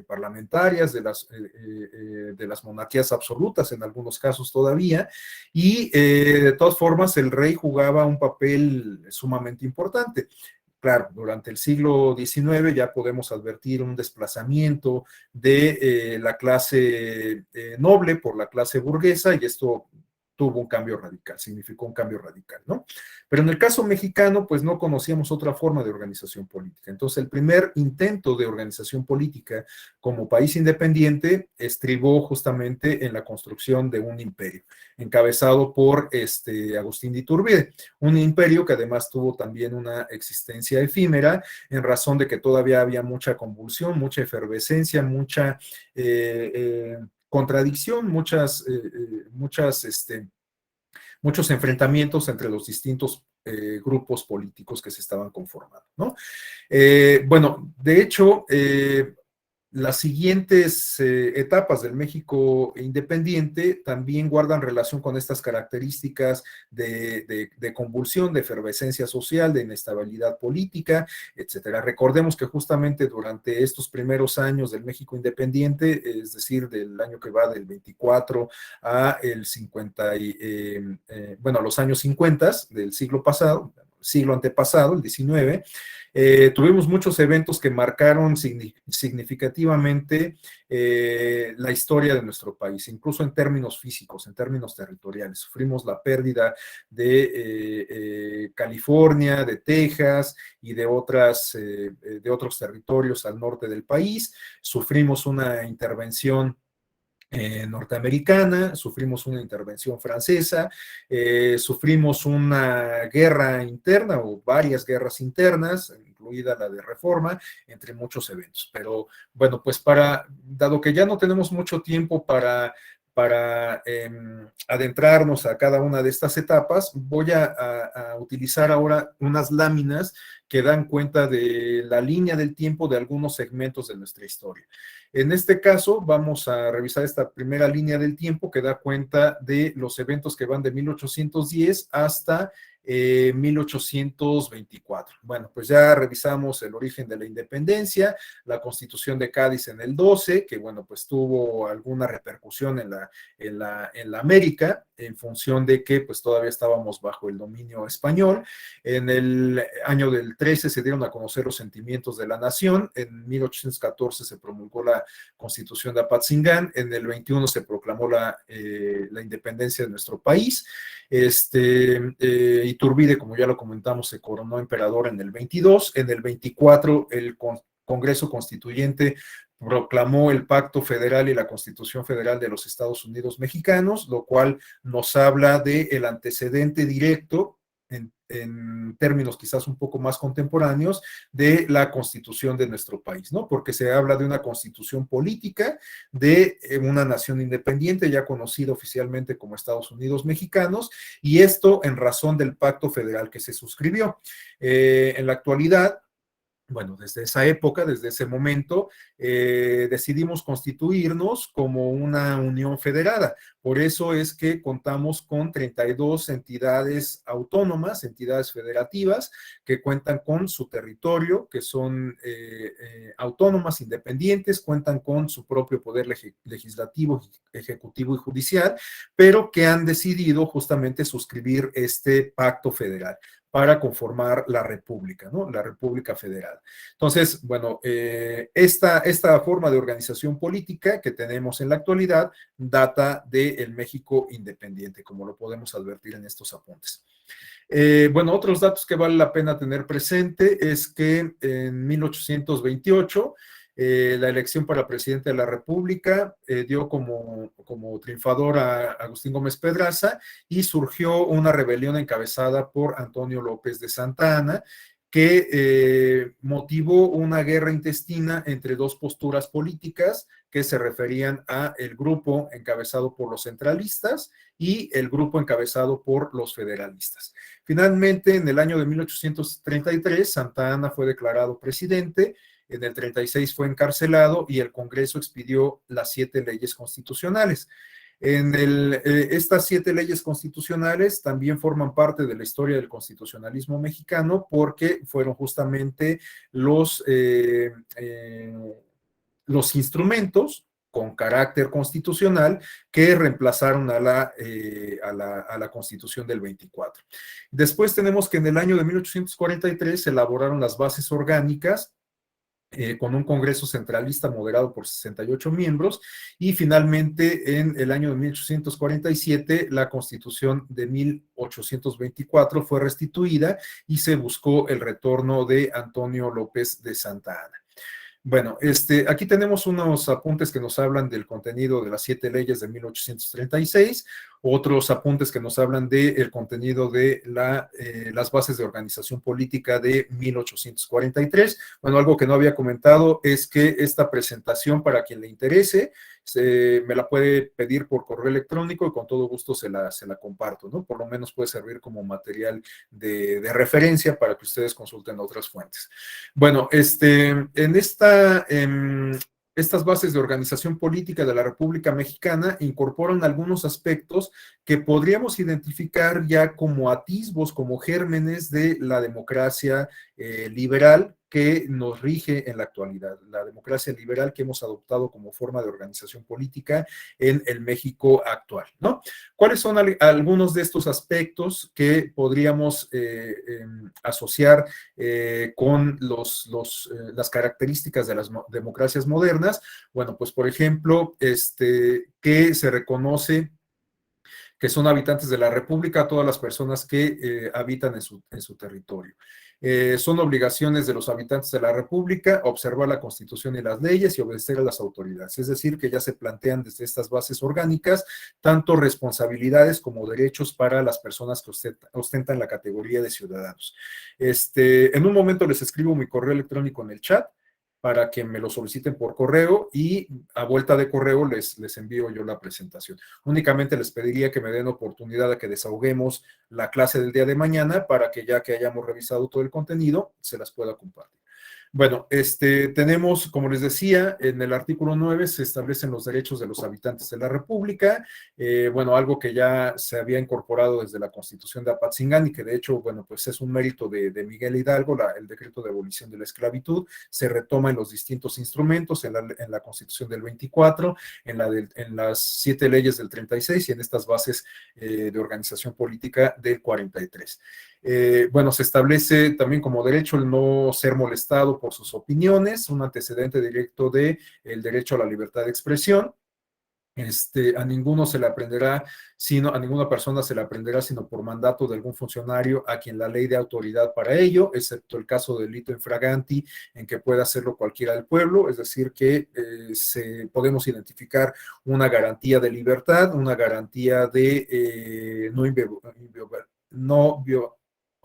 parlamentarias, de las monarquías absolutas en algunos casos todavía, y de todas formas el rey jugaba un papel sumamente importante. Claro, durante el siglo XIX ya podemos advertir un desplazamiento de la clase noble por la clase burguesa, y esto tuvo un cambio radical, significó un cambio radical, ¿no? Pero en el caso mexicano, pues no conocíamos otra forma de organización política. Entonces, el primer intento de organización política como país independiente estribó justamente en la construcción de un imperio, encabezado por Agustín de Iturbide, un imperio que además tuvo también una existencia efímera, en razón de que todavía había mucha convulsión, mucha efervescencia, mucha contradicción, muchos enfrentamientos entre los distintos grupos políticos que se estaban conformando, ¿no? Bueno, de hecho, las siguientes etapas del México independiente también guardan relación con estas características de convulsión, de efervescencia social, de inestabilidad política, etcétera. Recordemos que justamente durante estos primeros años del México independiente, es decir, del año que va del 24 a el 50, los años 50 del siglo pasado, siglo antepasado, el 19, tuvimos muchos eventos que marcaron significativamente la historia de nuestro país, incluso en términos físicos, en términos territoriales. Sufrimos la pérdida de California, de Texas y de otros territorios al norte del país. Sufrimos una intervención norteamericana, sufrimos una intervención francesa, sufrimos una guerra interna o varias guerras internas, incluida la de Reforma, entre muchos eventos. Pero bueno, pues dado que ya no tenemos mucho tiempo para adentrarnos a cada una de estas etapas, voy a utilizar ahora unas láminas que dan cuenta de la línea del tiempo de algunos segmentos de nuestra historia. En este caso, vamos a revisar esta primera línea del tiempo que da cuenta de los eventos que van de 1810 hasta 1824. Bueno, pues ya revisamos el origen de la independencia, la Constitución de Cádiz en el 12, que bueno, pues tuvo alguna repercusión en la América, en función de que pues todavía estábamos bajo el dominio español. En el año del 13 se dieron a conocer los sentimientos de la nación, en 1814 se promulgó la Constitución de Apatzingán, en el 21 se proclamó la independencia de nuestro país. Iturbide, como ya lo comentamos, se coronó emperador en el 22, en el 24 el Congreso Constituyente proclamó el Pacto Federal y la Constitución Federal de los Estados Unidos Mexicanos, lo cual nos habla del antecedente directo, en términos quizás un poco más contemporáneos, de la constitución de nuestro país, ¿no? Porque se habla de una constitución política de una nación independiente, ya conocida oficialmente como Estados Unidos Mexicanos, y esto en razón del Pacto Federal que se suscribió. En la actualidad, bueno, desde esa época, desde ese momento, decidimos constituirnos como una unión federada. Por eso es que contamos con 32 entidades autónomas, entidades federativas, que cuentan con su territorio, que son autónomas, independientes, cuentan con su propio poder legislativo, ejecutivo y judicial, pero que han decidido justamente suscribir este pacto federal para conformar la República, ¿no? La República Federal. Entonces, bueno, esta forma de organización política que tenemos en la actualidad data del México independiente, como lo podemos advertir en estos apuntes. Bueno, otros datos que vale la pena tener presente es que en 1828 la elección para presidente de la República dio como triunfador a Agustín Gómez Pedraza y surgió una rebelión encabezada por Antonio López de Santa Anna que motivó una guerra intestina entre dos posturas políticas que se referían a el grupo encabezado por los centralistas y el grupo encabezado por los federalistas. Finalmente, en el año de 1833, Santa Anna fue declarado presidente. En el 36 fue encarcelado y el Congreso expidió las 7 leyes constitucionales. Estas 7 leyes constitucionales también forman parte de la historia del constitucionalismo mexicano porque fueron justamente los instrumentos con carácter constitucional que reemplazaron a la Constitución del 24. Después tenemos que en el año de 1843 se elaboraron las bases orgánicas con un Congreso centralista moderado por 68 miembros, y finalmente en el año de 1847 la Constitución de 1824 fue restituida y se buscó el retorno de Antonio López de Santa Anna. Bueno, aquí tenemos unos apuntes que nos hablan del contenido de las 7 leyes de 1836, otros apuntes que nos hablan del contenido de las bases de organización política de 1843. Bueno, algo que no había comentado es que esta presentación, para quien le interese, me la puede pedir por correo electrónico y con todo gusto se la comparto, ¿no? Por lo menos puede servir como material de referencia para que ustedes consulten otras fuentes. Bueno, estas bases de organización política de la República Mexicana incorporan algunos aspectos que podríamos identificar ya como atisbos, como gérmenes de la democracia liberal que nos rige en la actualidad, la democracia liberal que hemos adoptado como forma de organización política en el México actual, ¿no? ¿Cuáles son algunos de estos aspectos que podríamos asociar con las características de las democracias modernas? Bueno, pues por ejemplo, que se reconoce que son habitantes de la República a todas las personas que habitan en su territorio. Son obligaciones de los habitantes de la República observar la Constitución y las leyes y obedecer a las autoridades. Es decir, que ya se plantean desde estas bases orgánicas tanto responsabilidades como derechos para las personas que ostentan la categoría de ciudadanos. En un momento les escribo mi correo electrónico en el chat. para que me lo soliciten por correo y a vuelta de correo les envío yo la presentación. Únicamente les pediría que me den oportunidad a que desahoguemos la clase del día de mañana para que ya que hayamos revisado todo el contenido, se las pueda compartir. Bueno, tenemos, como les decía, en el artículo 9 se establecen los derechos de los habitantes de la República, bueno, algo que ya se había incorporado desde la Constitución de Apatzingán y que de hecho, bueno, pues es un mérito de Miguel Hidalgo, el decreto de abolición de la esclavitud, se retoma en los distintos instrumentos, en la Constitución del 24, en las 7 leyes del 36 y en estas bases de organización política del 43. Bueno, se establece también como derecho el no ser molestado por sus opiniones, un antecedente directo del derecho a la libertad de expresión. A ninguno se le aprenderá, a ninguna persona se le aprenderá sino por mandato de algún funcionario a quien la ley dé autoridad para ello, excepto el caso de delito infraganti, en que pueda hacerlo cualquiera del pueblo, es decir, que podemos identificar una garantía de libertad, una garantía de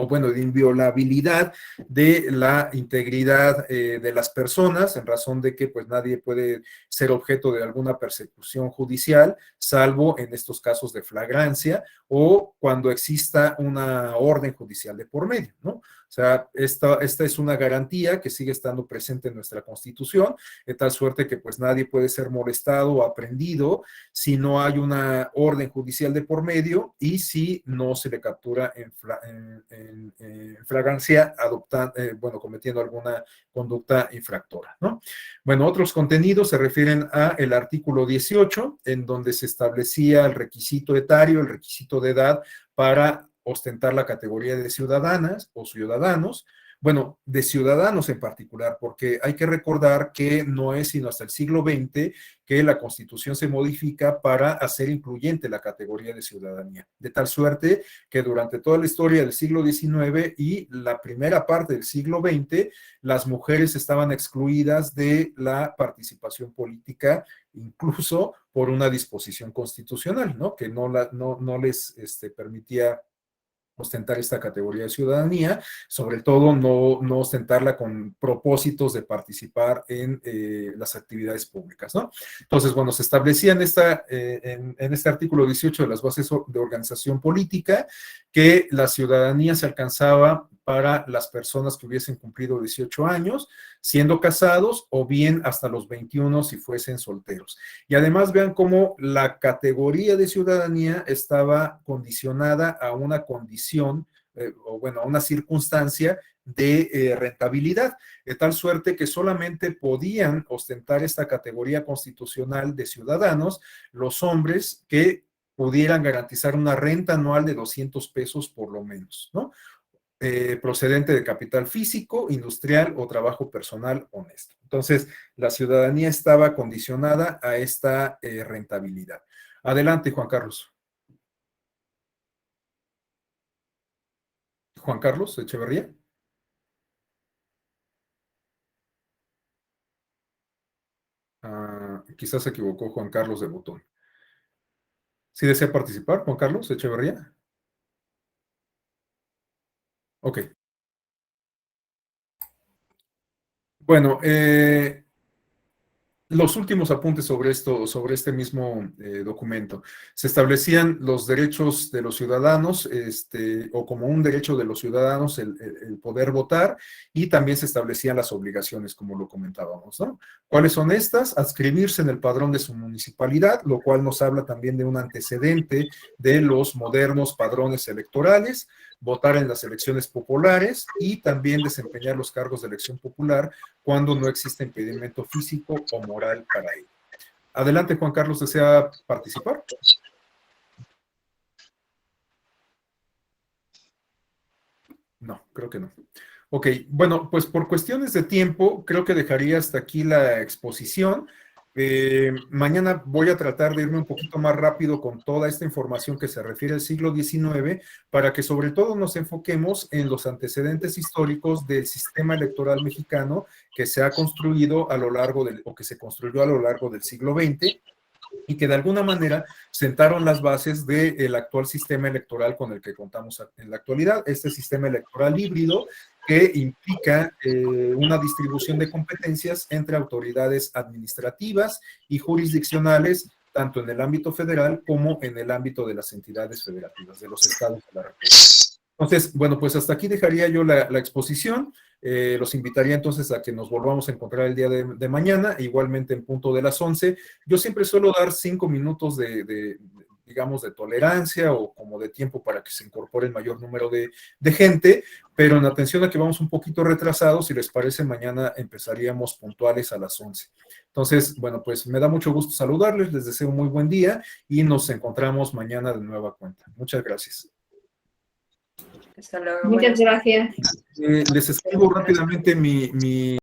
de inviolabilidad de la integridad de las personas, en razón de que pues nadie puede ser objeto de alguna persecución judicial, salvo en estos casos de flagrancia o cuando exista una orden judicial de por medio, ¿no? O sea, esta es una garantía que sigue estando presente en nuestra Constitución, de tal suerte que pues nadie puede ser molestado o aprendido si no hay una orden judicial de por medio y si no se le captura en flagrancia cometiendo alguna conducta infractora, ¿no? Bueno, otros contenidos se refieren a el artículo 18, en donde se establecía el requisito etario, el requisito de edad para ostentar la categoría de ciudadanas o ciudadanos, bueno, de ciudadanos en particular, porque hay que recordar que no es sino hasta el siglo XX que la Constitución se modifica para hacer incluyente la categoría de ciudadanía, de tal suerte que durante toda la historia del siglo XIX y la primera parte del siglo XX, las mujeres estaban excluidas de la participación política, incluso por una disposición constitucional, ¿no? Que no les permitía ostentar esta categoría de ciudadanía, sobre todo no ostentarla con propósitos de participar en las actividades públicas, ¿no? Entonces, bueno, se establecía en este artículo 18 de las bases de organización política que la ciudadanía se alcanzaba para las personas que hubiesen cumplido 18 años, siendo casados o bien hasta los 21 si fuesen solteros. Y además vean cómo la categoría de ciudadanía estaba condicionada a una condición, a una circunstancia de rentabilidad, de tal suerte que solamente podían ostentar esta categoría constitucional de ciudadanos los hombres que pudieran garantizar una renta anual de 200 pesos por lo menos, ¿no? Procedente de capital físico, industrial o trabajo personal honesto. Entonces, la ciudadanía estaba condicionada a esta rentabilidad. Adelante, Juan Carlos. Juan Carlos Echeverría. Quizás se equivocó Juan Carlos de botón. ¿Sí desea participar, Juan Carlos Echeverría? Ok. Bueno, los últimos apuntes sobre este mismo documento. Se establecían los derechos de los ciudadanos, o como un derecho de los ciudadanos el poder votar, y también se establecían las obligaciones, como lo comentábamos, ¿no? ¿Cuáles son estas? Adscribirse en el padrón de su municipalidad, lo cual nos habla también de un antecedente de los modernos padrones electorales, votar en las elecciones populares y también desempeñar los cargos de elección popular cuando no existe impedimento físico o moral para ello. Adelante, Juan Carlos, ¿desea participar? No, creo que no. Ok, bueno, pues por cuestiones de tiempo, creo que dejaría hasta aquí la exposición. Mañana voy a tratar de irme un poquito más rápido con toda esta información que se refiere al siglo XIX, para que sobre todo nos enfoquemos en los antecedentes históricos del sistema electoral mexicano que se ha construido o que se construyó a lo largo del siglo XX, y que de alguna manera sentaron las bases del actual sistema electoral con el que contamos en la actualidad, este sistema electoral híbrido que implica una distribución de competencias entre autoridades administrativas y jurisdiccionales, tanto en el ámbito federal como en el ámbito de las entidades federativas, de los estados de la República. Entonces, bueno, pues hasta aquí dejaría yo la exposición. Los invitaría entonces a que nos volvamos a encontrar el día de mañana, igualmente en punto de las 11. Yo siempre suelo dar 5 minutos digamos, de tolerancia o como de tiempo para que se incorpore el mayor número de gente, pero en atención a que vamos un poquito retrasados, si les parece, mañana empezaríamos puntuales a las 11. Entonces, bueno, pues me da mucho gusto saludarles, les deseo un muy buen día y nos encontramos mañana de nueva cuenta. Muchas gracias. Hasta luego. Muchas gracias. Les escribo rápidamente mi